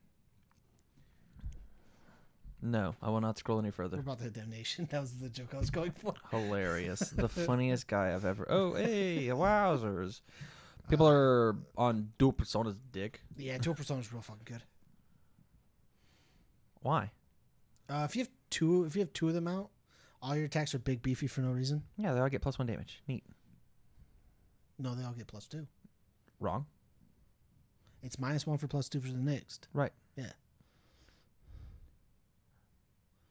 No, I will not scroll any We're further. about the damnation. That was the joke I was going for. Hilarious. The funniest guy I've ever. Oh, hey, wowzers. People are on dual personas dick. Yeah, Dual Persona is real fucking good. Why? If you have two of them out, all your attacks are big beefy for no reason. Yeah, they all get +1 damage. Neat. No, they all get +2. Wrong. It's -1 for +2 for the next. Right. Yeah.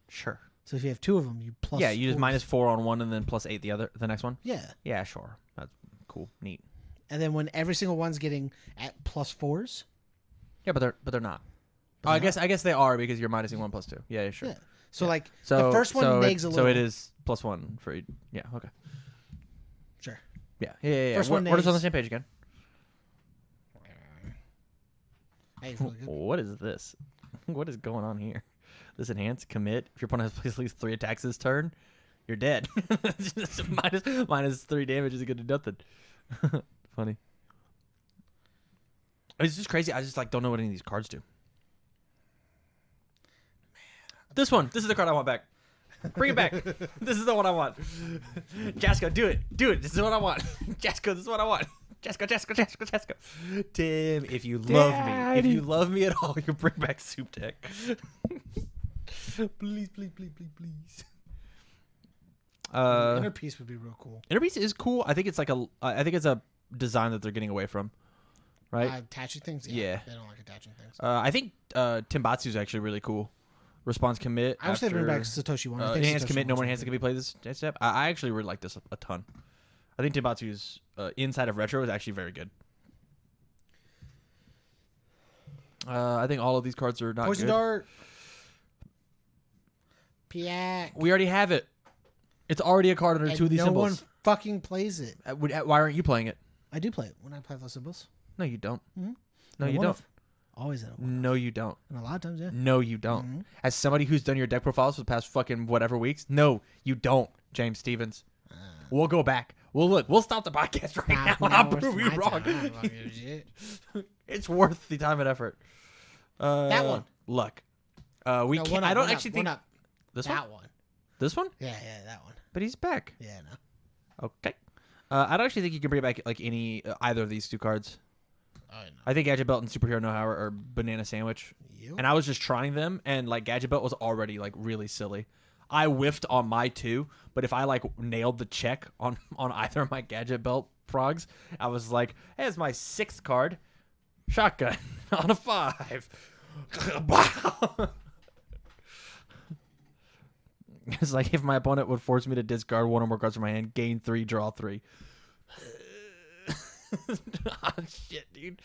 Sure. So if you have 2 of them, you plus. Yeah, you just 4. -4 on one and then +8 the next one. Yeah, Yeah, sure. That's cool. Neat. and then when every single one's getting at +4s. Yeah, but they're not. But Oh, I they're guess they are because you're -1 +2. Yeah, sure. Yeah. So like So the first one so negs a little. So it is +1 for each. Yeah. Okay. Sure. Yeah. First We're, one we're just on the negs. same page again. Hey, it's really good. What is this? What is going on here? This enhance commit. If your opponent has placed at least 3 attacks this turn, you're dead. Just -3 damage is good to nothing. Funny. It's just crazy. I just don't know what any of these cards do. This is the card I want back. Bring it back. This is the one I want. Jasko, do it. This is what I want. Jasko, this is what I want. Jasko. Tim, if you love me at all, you bring back Soup Deck. Please. Inner Peace would be real cool. Inner Peace is cool. I think it's a design that they're getting away from, right? Attaching things. Yeah. They don't like attaching things. I think Timbatsu is actually really cool. Response commit. I wish they'd bring after- back Satoshi one. I think enhanced Satoshi commit, no one's more really enhanced that can be played this step. I actually really like this a ton. I think Timbatsu's inside of retro is actually very good. I think all of these cards are not Poison good. Dart. Piak. We already have it. It's already a card under And 2 of these no symbols. one fucking plays it. Why aren't you playing it? I do play it when I play those symbols. No, you don't. Mhm. No, And you one don't. of- Always in a one. No, you don't. And a lot of times, yeah. No, you don't. Mhm. As somebody who's done your deck profiles for the past fucking whatever weeks, no, you don't, James Stevens. We'll go back. We'll stop the podcast right now. And I'll prove you wrong. It's worth the time and effort. That one. Look. We No, can't. one I up, don't one actually up, think one up. this That one. one. This one. Yeah, that one. But he's back. Yeah, no. Okay. I don't actually think you can bring back any either of these 2 cards. Oh, no. I think Gadget Belt and Superhero Know How are Banana Sandwich. You? And I was just trying them, and Gadget Belt was already really silly. I whiffed on my 2, but if I like nailed the check on either of my gadget belt progs, I was like, hey, it's my 6th card. Shotgun on a 5. Wow. It's like if my opponent would force me to discard 1 or more cards from my hand, gain 3, draw 3. Oh, shit, dude.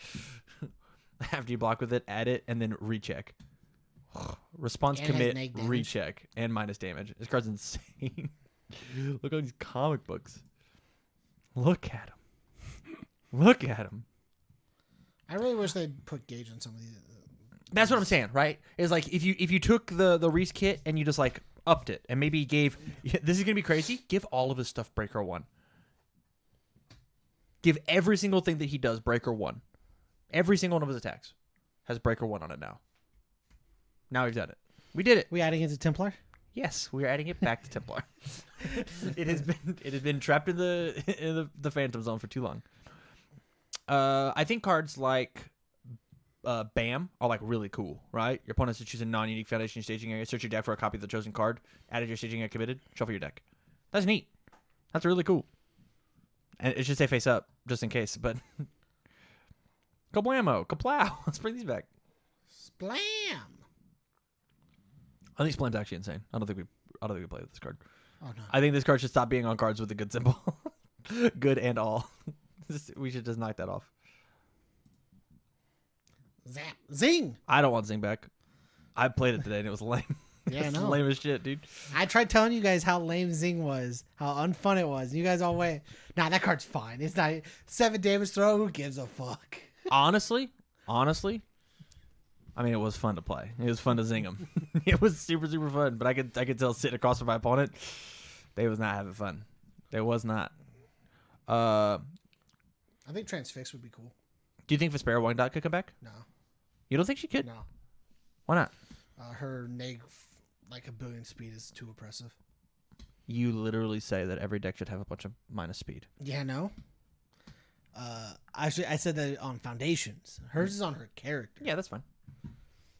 After you block with it, add it, and then recheck. Response And it has commit, neg damage. recheck, and minus damage. This card's insane. Look at these comic books. Look at them. Look at them. I really wish they'd put gauge on some of these. That's what I'm saying, right? Is like if you took the Reese kit and you just like upped it and maybe gave this is gonna be crazy. Give all of his stuff Breaker 1. Give every single thing that he does Breaker 1. Every single one of his attacks has Breaker 1 on it now. Now we've done it. We did it. We adding it to Templar? Yes, we are adding it back to Templar. It has been trapped in the Phantom Zone for too long. I think cards like BAM are like really cool, right? Your opponent has to choose a non-unique foundation staging area, search your deck for a copy of the chosen card, added your staging area committed, shuffle your deck. That's neat. That's really cool. And it should say face up, just in case, but kablammo, kaplow. Let's bring these back. Splam! I think Splam's actually insane. I don't think we play with this card. Oh, no. I think this card should stop being on cards with a good symbol. Good and all. We should just knock that off. Zap! Zing! I don't want Zing back. I played it today and it was lame. Yeah, I It's know. lame as shit, dude. I tried telling you guys how lame Zing was, how unfun it was. You guys all went, nah, that card's fine. It's not 7 damage throw. Who gives a fuck? Honestly, I mean, it was fun to play. It was fun to zing them. It was super, super fun. But I could tell sitting across from my opponent, they was not having fun. They was not. I think Transfix would be cool. Do you think Vespera Wyandotte could come back? No. You don't think she could? No. Why not? Her neg, like a billion speed, is too oppressive. You literally say that every deck should have a bunch of minus speed. Yeah, no. Actually, I said that on Foundations. Hers is on her character. Yeah, that's fine.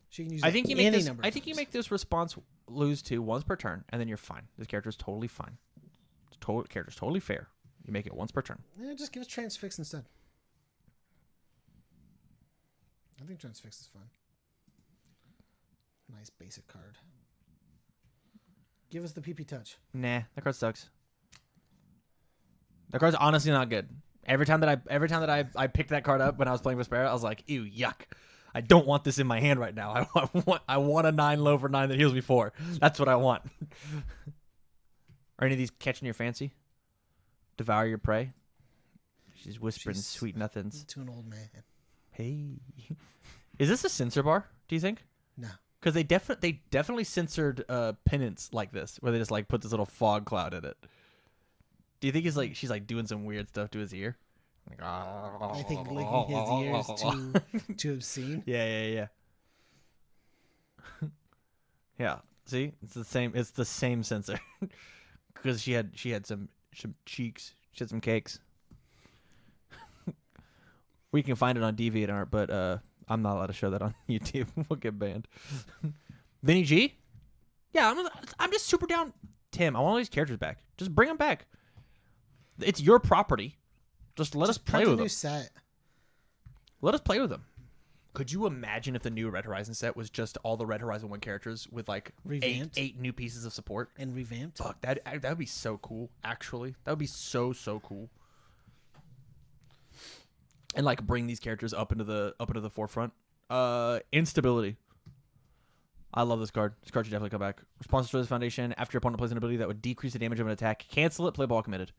She can use I think you make any this. number. I think you make this response lose 2 once per turn, and then you're fine. This character is totally fine. Character's totally fair. You make it once per turn. Yeah, just give us Transfix instead. I think Transfix is fun. Nice basic card. Give us the PP touch. Nah, that card sucks. That card's honestly not good. Every time that I picked that card up when I was playing Vespera, I was like, ew, yuck. I don't want this in my hand right now. I want a 9 low for 9 that heals me 4. That's what I want. Are any of these catching your fancy? Devour your prey? She's whispering She's sweet nothings. To an old man. Hey. Is this a censor bar, do you think? No. Because they definitely censored penance like this, where they just like put this little fog cloud in it. Do you think she's like doing some weird stuff to his ear? Like, I think licking his ears too obscene. Yeah. Yeah. See, it's the same sensor. Because she had some cheeks, she had some cakes. We can find it on DeviantArt, but I'm not allowed to show that on YouTube. We'll get banned. Vinny G? Yeah, I'm just super down. Tim, I want all these characters back. Just bring them back. It's your property. Just let us play print with a new them. set. Let us play with them. Could you imagine if the new Red Horizon set was just all the Red Horizon 1 characters with like Revamped. eight new pieces of support? And revamped. Fuck, that would be so cool, actually. That would be so cool. And like bring these characters up into the forefront. Instability. I love this card. This card should definitely come back. Response to this foundation. After your opponent plays an ability that would decrease the damage of an attack, cancel it, play ball committed.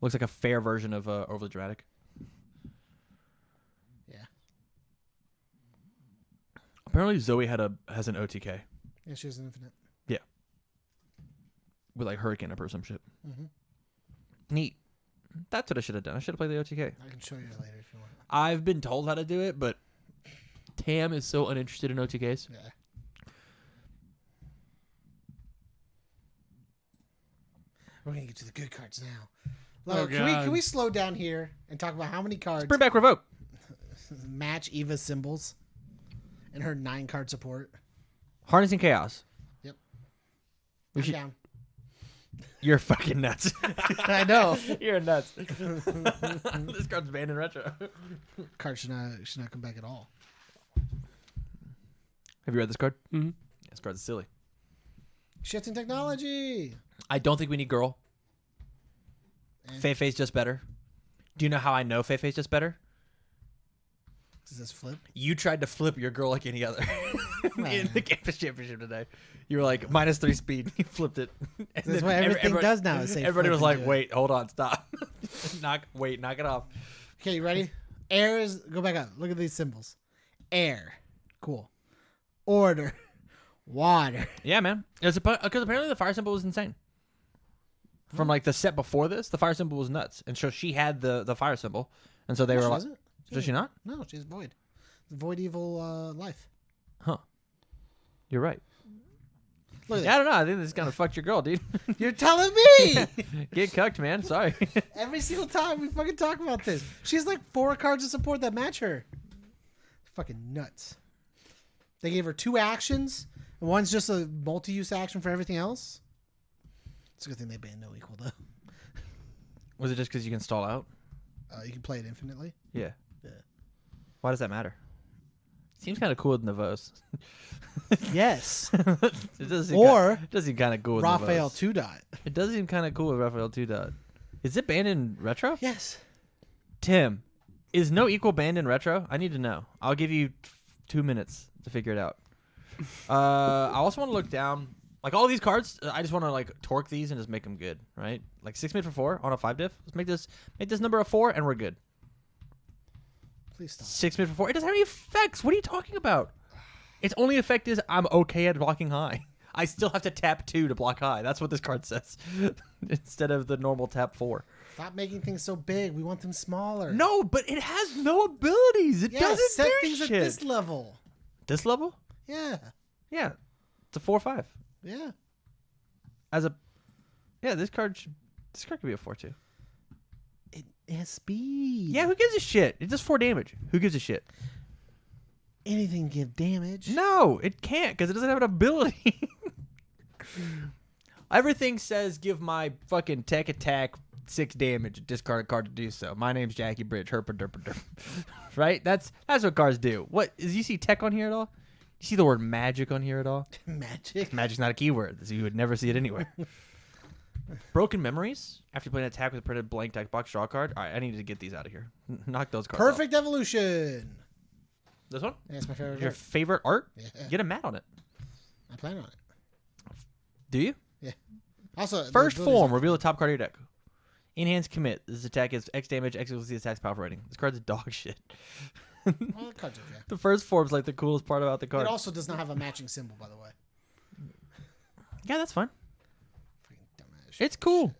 Looks like a fair version of Overly Dramatic. Yeah. Apparently Zoe has an OTK. Yeah, she has an infinite. Yeah. With like Hurricane up or some shit. Mm-hmm. Neat. That's what I should have done. I should have played the OTK. I can show you later if you want. I've been told how to do it, but Tam is so uninterested in OTKs. Yeah. We're gonna get to the good cards now. Oh, Can we slow down here and talk about how many cards Bring back Revoke. match Eva's symbols and her 9-card support? Harnessing Chaos. Yep. I'm should- down. You're fucking nuts. I know. You're nuts. This card's banned in retro. Card should not come back at all. Have you read this card? Mm-hmm. This card's silly. Shifting technology. I don't think we need girl. Eh. Fei-Fei's just better. Do you know how I know Fei-Fei's just better? Does this flip? You tried to flip your girl like any other in Right. the campus championship today. You were like -3 speed. You flipped it. And That's then what everything everybody- does now. Is say Everybody flip was and like, do it. "Wait, hold on, stop, knock it off." Okay, you ready? Air is. Go back up. Look at these symbols. Air. Cool. Order. Water. Yeah, man. Because apparently the fire symbol was insane. From like the set before this, the fire symbol was nuts, and so she had the fire symbol, and so they No, were she like, doesn't. "Does she not?" No, she's void. Void evil life. Huh? You're right. Look at Yeah, I don't know. I think this kind of fucked your girl, dude. that. You're telling me. Get cucked, man. Sorry. Every single time we fucking talk about this. She has like 4 cards of support that match her. Fucking nuts. They gave her 2 actions, and one's just a multi-use action for everything else. It's a good thing they banned no equal though. Was it just because you can stall out? You can play it infinitely. Yeah. Yeah. Why does that matter? Seems kind of cool with Navos. Yes. It does seem Or it does seem kind of cool with Raphael Navos. 2 dot. It does seem kind of cool with Raphael 2 dot. Is it banned in retro? Yes. Tim, is no equal banned in retro? I need to know. I'll give you 2 minutes to figure it out. I also want to look down. Like all these cards, I just want to like torque these and just make them good, right? Like 6 mid for 4 on a 5 diff. Let's make this number a 4 and we're good. Please stop. 6 mid for 4. It doesn't have any effects. What are you talking about? Its only effect is I'm okay at blocking high. I still have to tap 2 to block high. That's what this card says. Instead of the normal tap 4. Stop making things so big. We want them smaller. No, but it has no abilities. It Yeah, doesn't set do things shit. at this level. This level? Yeah. Yeah. It's a 4/5. Yeah. This card could be a 4/2. It has speed. Yeah, who gives a shit? It does 4 damage. Who gives a shit? Anything give damage. No, it can't because it doesn't have an ability. Everything says give my fucking tech attack 6 damage. Discard a card to do so. My name's Jackie Bridge. Herpa derpa derp. Right? That's what cards do. What is you see tech on here at all? You see the word magic on here at all? Magic. Magic's not a keyword, so you would never see it anywhere. Broken memories. After playing an attack with a printed blank deck box, draw a card. All right, I need to get these out of here. Knock those cards Perfect evolution. off. This one? Yeah, it's my favorite. Your art. favorite art? Yeah. Get a mat on it. I plan on it. Do you? Yeah. Also, the First abilities form, are- reveal the top card of your deck. Enhance commit. This attack is X damage, X equals the attack's power rating. This card's dog shit. Well, the card's okay. The first form's like the coolest part about the card. It also does not have a matching symbol, by the way. Yeah, that's fine. Freaking dumbass shit. It's cool.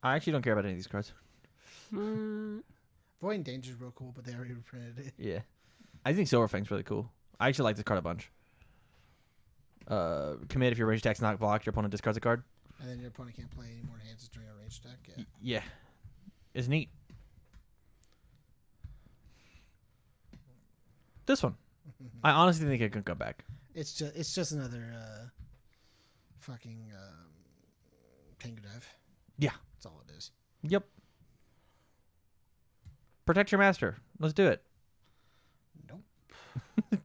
I actually don't care about any of these cards. Mm, Void and Danger is real cool, but they already reprinted it. Yeah. I think Silver Fang's really cool. I actually like this card a bunch. Commit if your range attack's not blocked, your opponent discards a card. And then your opponent can't play any more hands during a range deck. Yeah. Yeah. It's neat. This one. I honestly think it could come back. It's just another fucking Tango Dive. Yeah. That's all it is. Yep. Protect your master. Let's do it. Nope.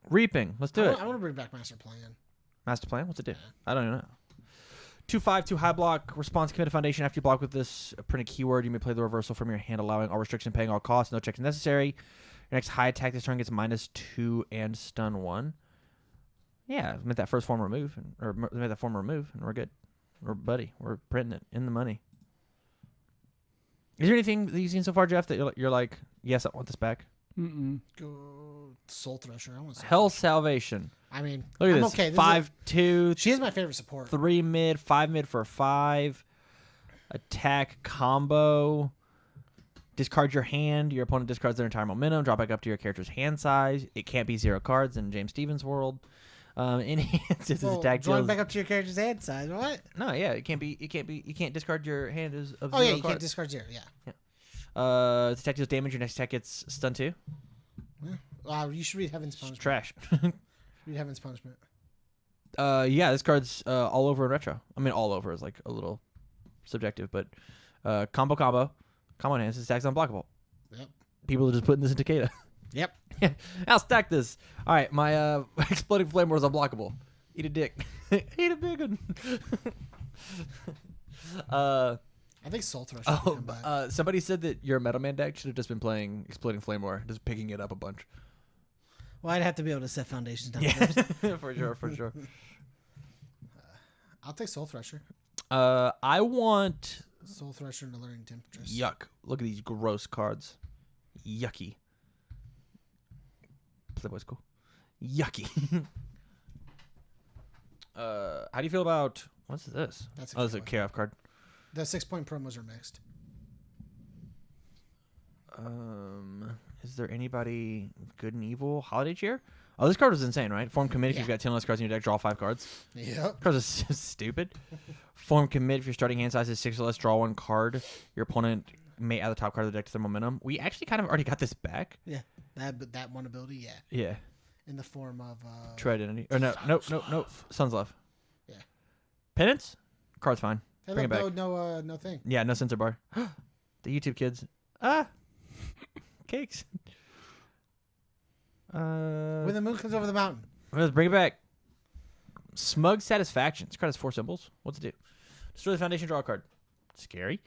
Reaping. Let's do it. I want to bring back Master Plan. Master plan? What's it do? I don't even know. 2/5, 2 high block, response commit to foundation. After you block with this printed keyword, you may play the reversal from your hand, allowing all restriction, paying all costs, no checks necessary. Your next high attack this turn gets -2 and stun 1. Yeah, make that first form remove, make that form remove, and we're good. We're buddy. We're printing it in the money. Is there anything that you've seen so far, Jeff, that you're like, yes, I want this back? Go Soul Thresher. I want Soul Hell Thresher. Salvation. I mean, Look at I'm this. okay. This is 5/2. she is my favorite support. 3 mid, 5 mid for 5. Attack combo. Discard your hand. Your opponent discards their entire momentum. Drop back up to your character's hand size. It can't be 0 cards in James Stevens' world. Enhances his Well, attack drawing deals. back up to your character's hand size. What? No, yeah, it can't be. You can't discard your hand as of Oh zero yeah, you cards. can't discard 0. Yeah. Its attack deals damage. Your next attack gets stun 2. You should read Heaven's It's Punishment. trash. Read Heaven's Punishment. Yeah, this card's all over in retro. I mean, all over is like a little subjective, but combo enhances attacks unblockable. Yep. People are just putting this in Takeda. Yep. I'll stack this. All right, my exploding flame war is unblockable. Eat a dick. Eat a big one. I think Soul Thrush should come back. Somebody said that your Metal Man deck should have just been playing Exploding Flame War, just picking it up a bunch. Well, I'd have to be able to set foundations down Yeah, first. for sure. I'll take Soul Thresher. I want Soul Thresher and Alluring Temperatures. yuck. Look at these gross cards. Yucky. Playboy's cool. Yucky. How do you feel about what's this? That's This is a KF card. The 6-point promos are mixed. Is there anybody good and evil? Holiday Cheer? Oh, this card was insane, right? Form Commit if you've got 10 less cards in your deck, draw 5 cards. Yep. Cards are so stupid. Form Commit if your starting hand size is 6 or less, draw 1 card. Your opponent may add the top card of the deck to their momentum. We actually kind of already got this back. Yeah. That one ability, yeah. Yeah. In the form of True Identity. Or no. Sun's Love. Yeah. Penance? Card's fine. Hey, Bring look, it back. no thing. Yeah, no censor bar. The YouTube kids. Cakes. When the moon comes over the mountain. Let's bring it back. Smug Satisfaction. This card has 4 symbols. What's it do? Destroy the foundation, draw a card. Scary.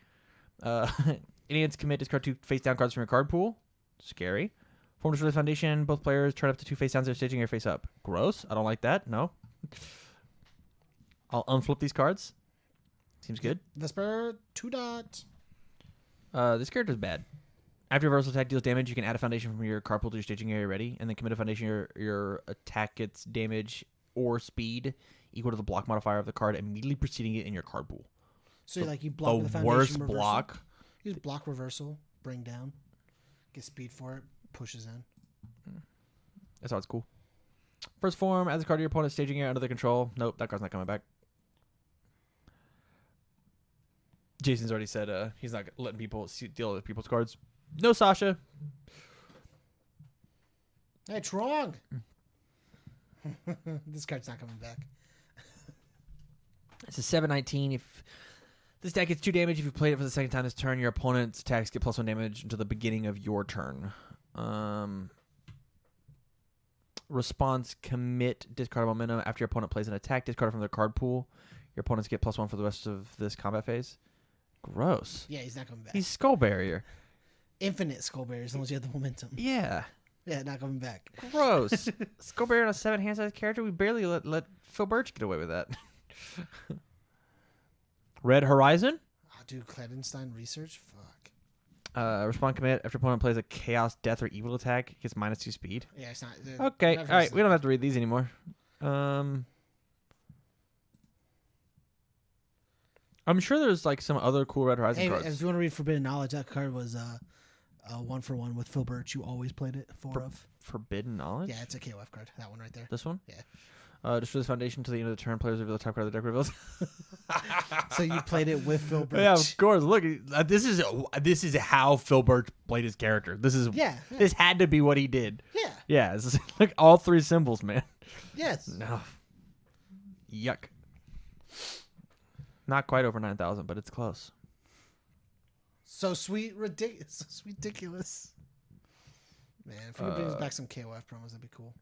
Idiots commit, discard 2 face down cards from your card pool. Scary. Form Destroy the foundation. Both players turn up to 2 face downs. They're staging your face up. Gross. I don't like that. No. I'll unflip these cards. Seems good. Vesper 2 dot. This character's bad. After your reversal attack deals damage, you can add a foundation from your card pool to your staging area ready, and then commit a foundation. Your attack gets damage or speed equal to the block modifier of the card immediately preceding it in your card pool. So you block with the The foundation worst reversal. block. Use block reversal, bring down, get speed for it, pushes in. That's how it's cool. First form, add the card to your opponent's staging area under their control. Nope, that card's not coming back. Jason's already said he's not letting people deal with people's cards. No, Sasha. Hey, it's wrong. This card's not coming back. It's a 7/19. If this deck gets 2 damage, if you played it for the second time this turn, your opponent's attacks get +1 damage until the beginning of your turn. Response, commit, discard momentum. After your opponent plays an attack, discard it from their card pool. Your opponents get +1 for the rest of this combat phase. Gross. Yeah, he's not coming back. He's Skull Barrier. Infinite Skull Barrier as long as you have the momentum. Yeah. Yeah, not coming back. Gross. Skull Barrier on a 7 hand size character. We barely let Phil Birch get away with that. Red Horizon. Oh, dude, Cledenstein Research? Fuck. Respond commit. After opponent plays a Chaos, Death, or Evil attack, it gets -2 speed. Yeah, it's not. Okay. All right. We don't have to read these anymore. I'm sure there's like some other cool Red Horizon Hey, cards. if you want to read Forbidden Knowledge, that card was 1-for-1 with Phil Birch. You always played it. 4 of. Forbidden Knowledge? Yeah, it's a KOF card. That one right there. This one? Yeah. Destroy this foundation to the end of the turn. Players reveal the top card of the deck reveals. So you played it with Phil Birch. Yeah, of course. Look, this is how Phil Birch played his character. This is This had to be what he did. Yeah. Yeah. It's like all 3 symbols, man. Yes. No. Yuck. Not quite over 9,000, but it's close. So sweet, ridiculous. So ridiculous. Man, if we could bring back some KOF promos, that'd be cool.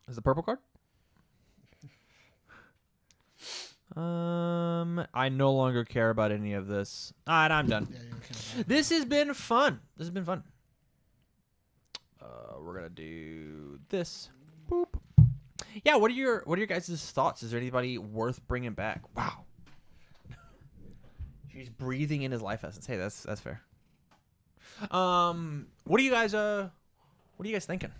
Is the purple card? I no longer care about any of this. All right, I'm done. Yeah, you're kind of This has been fun. We're gonna do this. Boop. Yeah. What are your guys' thoughts? Is there anybody worth bringing back? Wow. She's breathing in his life essence. Hey, that's fair. What are you guys thinking?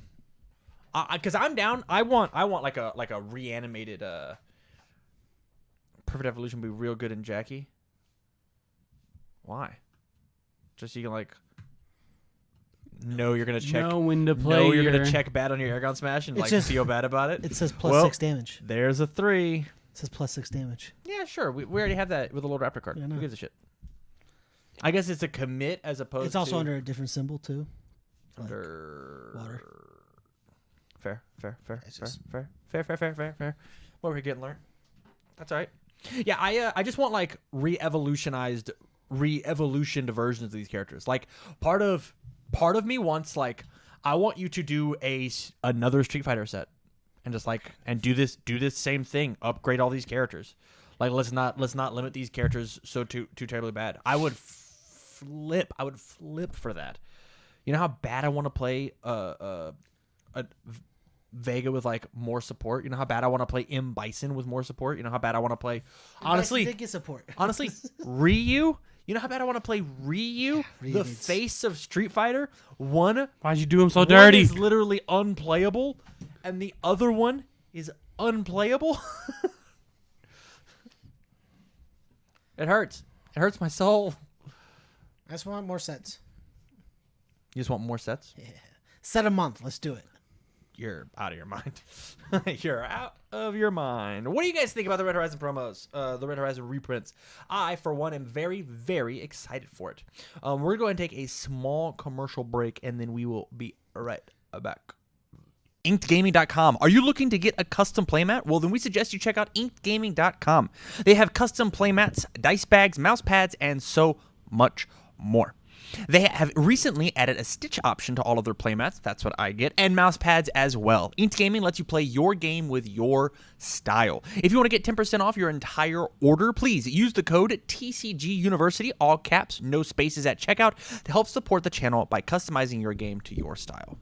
Because I'm down. I want like a reanimated Perfect Evolution would be real good in Jackie. Why? Just so you can like know you're gonna check. Know when to play. Know you're your... gonna check bad on your Airgun Smash and It's like just- feel bad about it. It says plus Well, 6 damage. There's a 3. It says plus 6 damage. Yeah, sure. We already have that with the Lord Raptor card. Yeah, I know. Who gives a shit? I guess it's a commit as opposed. It's also to under a different symbol too. under water. Fair. It's just- Fair. What were we getting learned? That's all right. Yeah, I just want like re-evolutioned versions of these characters. Like part of me wants like I want you to do another Street Fighter set and just like and do this same thing. Upgrade all these characters. Like let's not limit these characters so too terribly bad. I would flip for that. You know how bad I want to play a Vega with like more support. You know how bad I want to play M Bison with more support. You know how bad I want to play. Honestly, did get support. honestly, Ryu. You know how bad I want to play Ryu, Ryu the needs- face of Street Fighter. Why'd you do him so one dirty? is literally unplayable, and the other one is unplayable. It hurts. It hurts my soul. I just want more sets. You just want more sets? Yeah. Set a month. Let's do it. You're out of your mind. You're out of your mind. What do you guys think about the Red Horizon promos? The Red Horizon reprints. I, for one, am very, very excited for it. We're going to take a small commercial break, and then we will be right back. InkedGaming.com. Are you looking to get a custom playmat? Well, then we suggest you check out InkedGaming.com. They have custom playmats, dice bags, mouse pads, and so much more. They have recently added a stitch option to all of their playmats. That's what I get. And mouse pads as well. Inked Gaming lets you play your game with your style. If you want to get 10% off your entire order, please use the code TCG University, all caps, no spaces at checkout, to help support the channel by customizing your game to your style.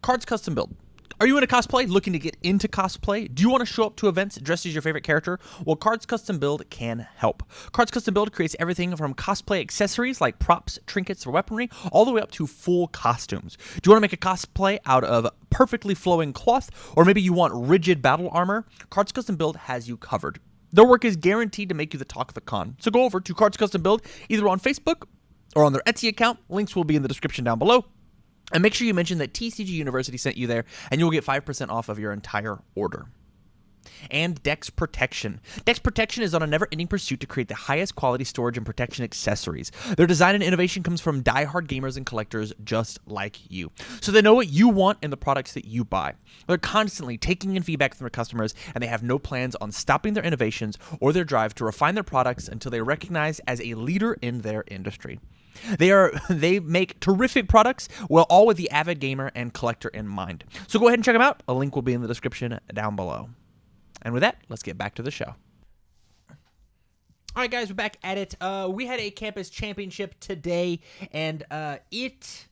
Cards Custom Build. Are you into cosplay? Looking to get into cosplay? Do you want to show up to events dressed as your favorite character? Well, Cards Custom Build can help. Cards Custom Build creates everything from cosplay accessories like props, trinkets, or weaponry, all the way up to full costumes. Do you want to make a cosplay out of perfectly flowing cloth? Or maybe you want rigid battle armor? Cards Custom Build has you covered. Their work is guaranteed to make you the talk of the con. So go over to Cards Custom Build either on Facebook or on their Etsy account. Links will be in the description down below. And make sure you mention that TCG University sent you there, and you'll get 5% off of your entire order. And Dex Protection. Dex Protection is on a never-ending pursuit to create the highest quality storage and protection accessories. Their design and innovation comes from die-hard gamers and collectors just like you. So they know what you want in the products that you buy. They're constantly taking in feedback from their customers, and they have no plans on stopping their innovations or their drive to refine their products until they're recognized as a leader in their industry. They make terrific products, well, all with the avid gamer and collector in mind. So go ahead and check them out. A link will be in the description down below. And with that, let's get back to the show. All right, guys, we're back at it. We had a campus championship today, and it...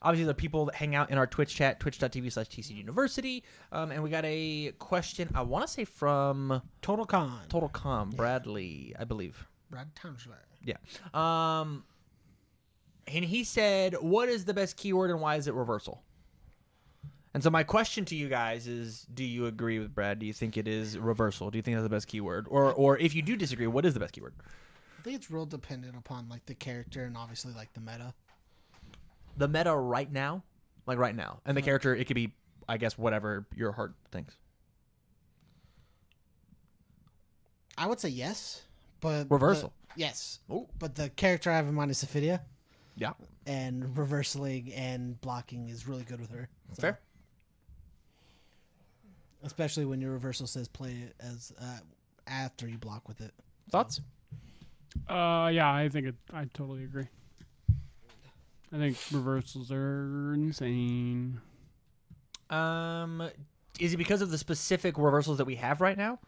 Obviously, the people that hang out in our Twitch chat, twitch.tv/TCG University. And we got a question, I want to say from... Total Con. Total Com, Bradley, I believe. Brad Township. Yeah. And he said, what is the best keyword and why is it reversal? And so my question to you guys is, do you agree with Brad? Do you think it is reversal? Do you think that's the best keyword? Or if you do disagree, what is the best keyword? I think it's real dependent upon like the character and obviously like the meta. The meta right now? Like right now. And the character, it could be, I guess, whatever your heart thinks. I would say yes, but... Reversal. Yes. Ooh. But the character I have in mind is Ophidia. Yeah. And reversing and blocking is really good with her. So, Fair. especially when your reversal says play it as after you block with it. Thoughts? Yeah, I totally agree. I think reversals are insane. Is it because of the specific reversals that we have right now?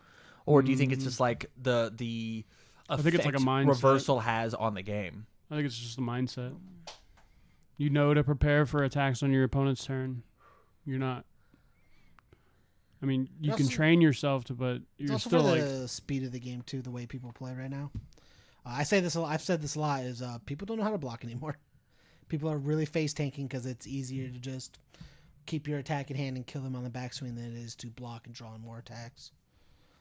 Or do you think it's just like the I think it's like a effect mindset. reversal has on the game? I think it's just the mindset. You know to prepare for attacks on your opponent's turn. You're not. I mean, you It's can also- train yourself to, but It's you're also still for like. the speed of the game too, the way people play right now. I say this. I've said this a lot. Is people don't know how to block anymore. People are really face tanking because it's easier to just keep your attack in hand and kill them on the backswing than it is to block and draw in more attacks.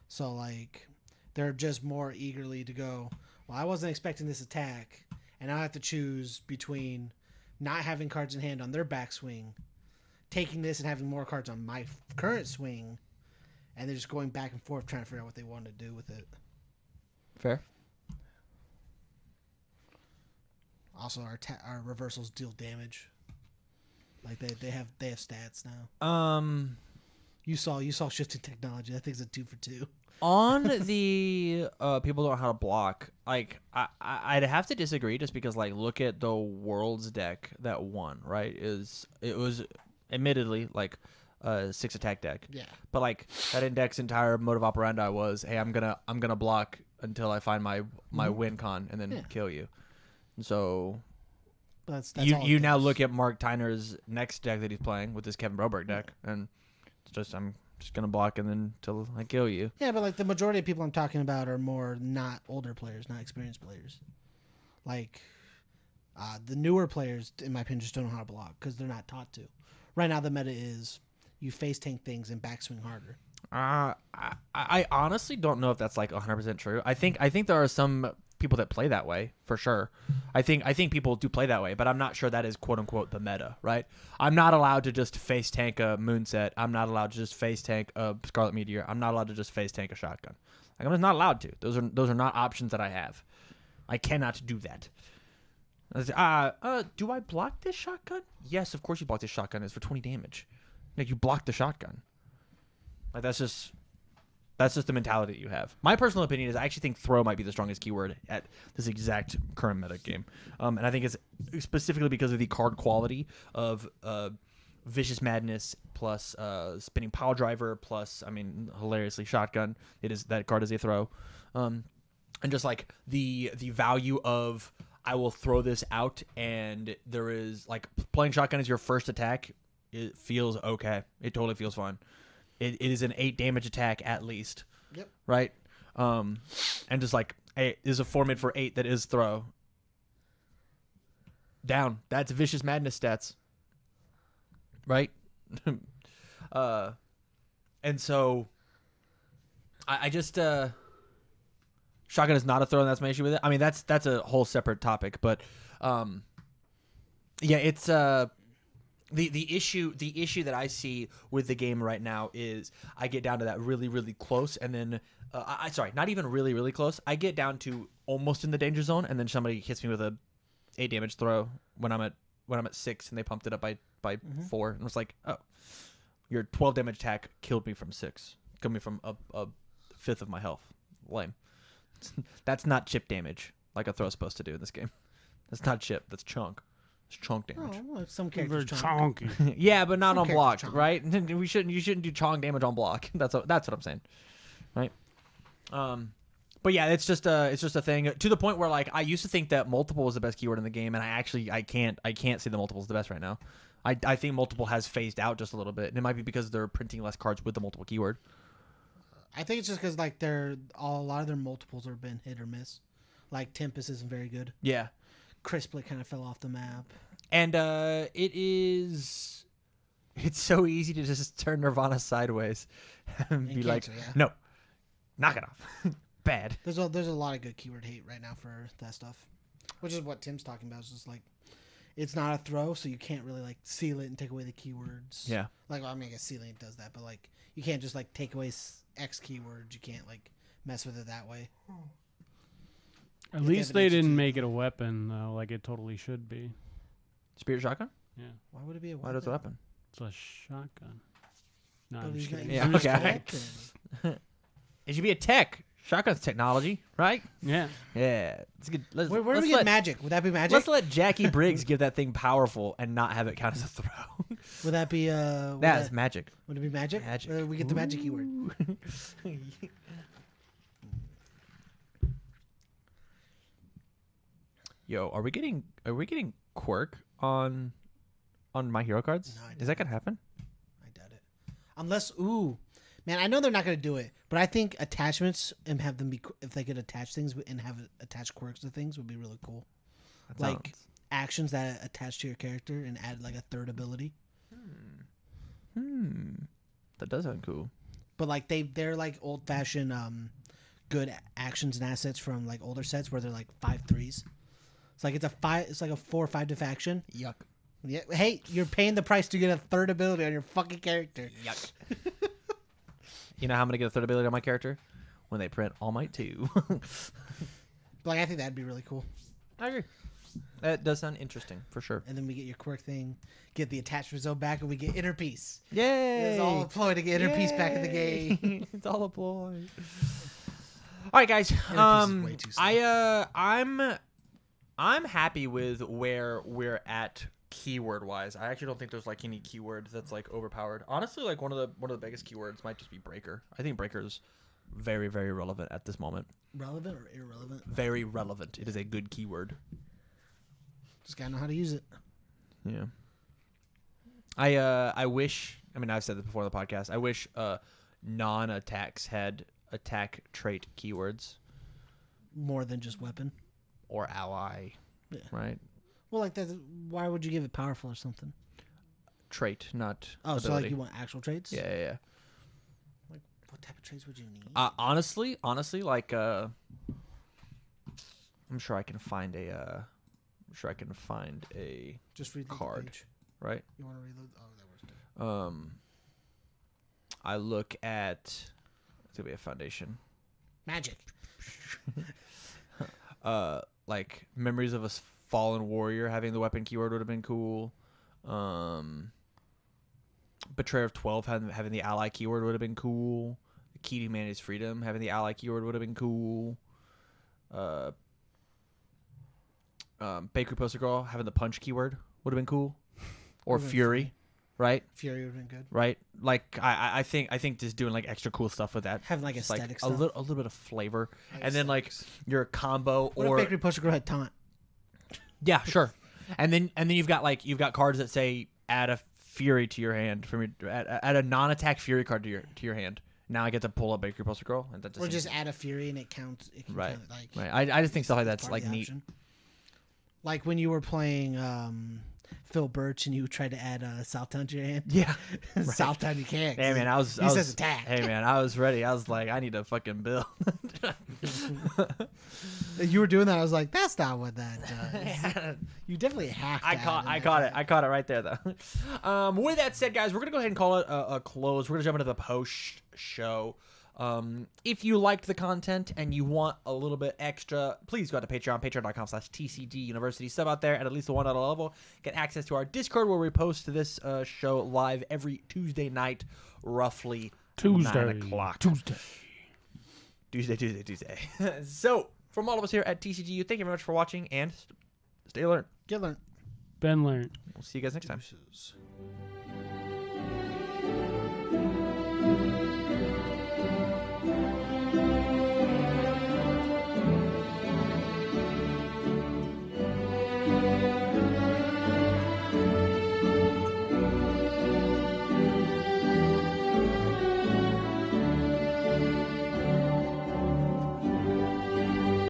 So like, they're just more eagerly to go. Well, I wasn't expecting this attack, and I have to choose between not having cards in hand on their backswing, taking this and having more cards on my current swing, and they're just going back and forth trying to figure out what they want to do with it. Fair. Also, our reversals deal damage. Like they have stats now. You saw shifting technology. That thing's a 2-for-2. On the people don't know how to block. Like I'd have to disagree just because like look at the Worlds deck that won. Right? It was admittedly like a 6 attack deck. Yeah. But like that deck's entire mode of operandi was, hey, I'm gonna block until I find my win con and then kill you. And so That's you now look at Mark Tyner's next deck that he's playing with this Kevin Broberg deck, and it's just I'm just gonna block and then till I kill you. Yeah, but like the majority of people I'm talking about are more not older players, not experienced players. Like the newer players, in my opinion, just don't know how to block because they're not taught to. Right now, the meta is you face tank things and backswing harder. I honestly don't know if that's like 100% true. I think there are some people that play that way for sure. I think people do play that way, but I'm not sure that is quote unquote the meta, right? I'm not allowed to just face tank a Moonset. I'm not allowed to just face tank a Scarlet Meteor. I'm not allowed to just face tank a shotgun. Like I'm just not allowed to. Those are not options that I have. I cannot do that. Do I block this shotgun? Yes, of course you block this shotgun. It's for 20 damage. Like you block the shotgun. Like that's just the mentality that you have. My personal opinion is I actually think throw might be the strongest keyword at this exact current meta game. And I think it's specifically because of the card quality of Vicious Madness plus Spinning Pile Driver plus, I mean, hilariously Shotgun. That card is a throw. And just like the value of I will throw this out and there is like playing Shotgun as your first attack. It feels okay. It totally feels fine. It is an 8 damage attack at least. Yep. Right? And just like, hey, is a 4 mid for 8 that is throw. Down. That's Vicious Madness stats. Right? And so, I just, shotgun is not a throw, and that's my issue with it. I mean, that's a whole separate topic, but, yeah, it's, The issue that I see with the game right now is I get down to that really, really close, and then not even really, really close. I get down to almost in the danger zone, and then somebody hits me with a 8 damage throw when I'm at 6, and they pumped it up by 4, and it's like, oh, your 12 damage attack killed me from 6, killed me from a fifth of my health. Lame. That's not chip damage like a throw's supposed to do in this game. That's not chip. That's chunk. Chunk damage. Oh, well, some characters chunky. Yeah, but not Some on block, characters chonk. right? You shouldn't do chonk damage on block. That's what I'm saying, right? But yeah, it's just a thing to the point where like I used to think that multiple was the best keyword in the game, and I can't see the multiple is the best right now. I think multiple has phased out just a little bit, and it might be because they're printing less cards with the multiple keyword. I think it's just because like a lot of their multiples have been hit or miss. Like Tempest isn't very good. Yeah. Crisplet kind of fell off the map. And it's so easy to just turn Nirvana sideways and be like, cancel, yeah. no, knock it off. Bad. There's a lot of good keyword hate right now for that stuff, which is what Tim's talking about. It's just like it's not a throw, so you can't really like seal it and take away the keywords. Yeah. Like, well, I mean, I guess sealing does that, but like you can't just like take away X keywords. You can't like mess with it that way. At least they didn't make it a weapon, though, like it totally should be. Spirit shotgun? Yeah. Why would it be a weapon? Why does it weapon? It's a shotgun. No, But I'm he's just not kidding. Yeah, using okay. a weapon. It should be a tech. Shotgun's technology, right? Yeah. Yeah. It's good. Where do we get magic? Would that be magic? Let's let Jackie Briggs give that thing powerful and not have it count as a throw. Would that be That's magic. Would it be magic? Magic. We get the magic keyword. Yo, are we getting quirk on My Hero cards? No, I Is that gonna happen? I doubt it. Unless, man, I know they're not going to do it, but I think attachments and have them be, if they could attach things and have attach quirks to things would be really cool. That Like sounds- actions that attach to your character and add like a third ability. that does sound cool. But like they're like old fashioned good actions and assets from like older sets where they're like 5/3s. It's like it's a 4 or 5 diff action. Yuck. Yeah. Hey, you're paying the price to get a third ability on your fucking character. Yuck. You know how I'm gonna get a third ability on my character? When they print All Might 2. Like, I think that'd be really cool. I agree. That does sound interesting, for sure. And then we get your quirk thing, get the attached result back, and we get inner peace. Yay! It's all a ploy to get inner peace back in the game. It's all a ploy. All right, guys. Inner peace is way too slow. I'm happy with where we're at keyword wise. I actually don't think there's like any keyword that's like overpowered. Honestly, like one of the biggest keywords might just be breaker. I think breaker is very, very relevant at this moment. Relevant or irrelevant? Very relevant. It is a good keyword. Just gotta know how to use it. Yeah. I wish. I mean, I've said this before on the podcast. I wish non-attacks had attack trait keywords More than just weapon. or ally. Yeah. Right. Well, like that. Why would you give it powerful or something? Trait, not. Oh, ability. so like you want actual traits? Yeah. Like, what type of traits would you need? Honestly, like I'm sure I can find a. Just read the card. page. Right. You want to reload? Oh, that works too. I look at. It's gonna be a foundation. Magic. Like memories of a fallen warrior having the weapon keyword would have been cool. Betrayer of 12 having the ally keyword would have been cool. The Key to Humanity's Freedom having the ally keyword would have been cool. Bakery Poster Girl having the punch keyword would have been cool. Or Would've been Fury, right? Fury would have been good. Right? Like I think just doing like extra cool stuff with that. Having like Just, aesthetic a stuff. little bit of flavor. And then like your combo What or if Bakery Poster Girl had taunt? yeah, sure. And then you've got cards that say add a Fury to your hand from your add a non-attack Fury card to your hand. Now I get to pull up Bakery Poster Girl, and that Or just add a Fury and it counts. It can right. count, like, Right. I just think stuff like that's part like of the neat. option. Like when you were playing Phil Birch and you tried to add Southtown to your hand. Yeah. Southtown you can't. Hey man, I was says attack. Hey man, I was ready. I was like, I need a fucking bill. You were doing that. I was like, that's not what that does. You definitely have to. I caught it. I caught it right there though. With that said, guys, we're gonna go ahead and call it a close. We're gonna jump into the post show. If you liked the content and you want a little bit extra, please go to patreon.com/TCGU University. Sub out there at least the $1 level. Get access to our Discord where we post this show live every Tuesday night, roughly 9 o'clock. Tuesday. So, from all of us here at TCGU, thank you very much for watching and stay alert. Get learned. Ben learned. We'll see you guys next time. Deuces.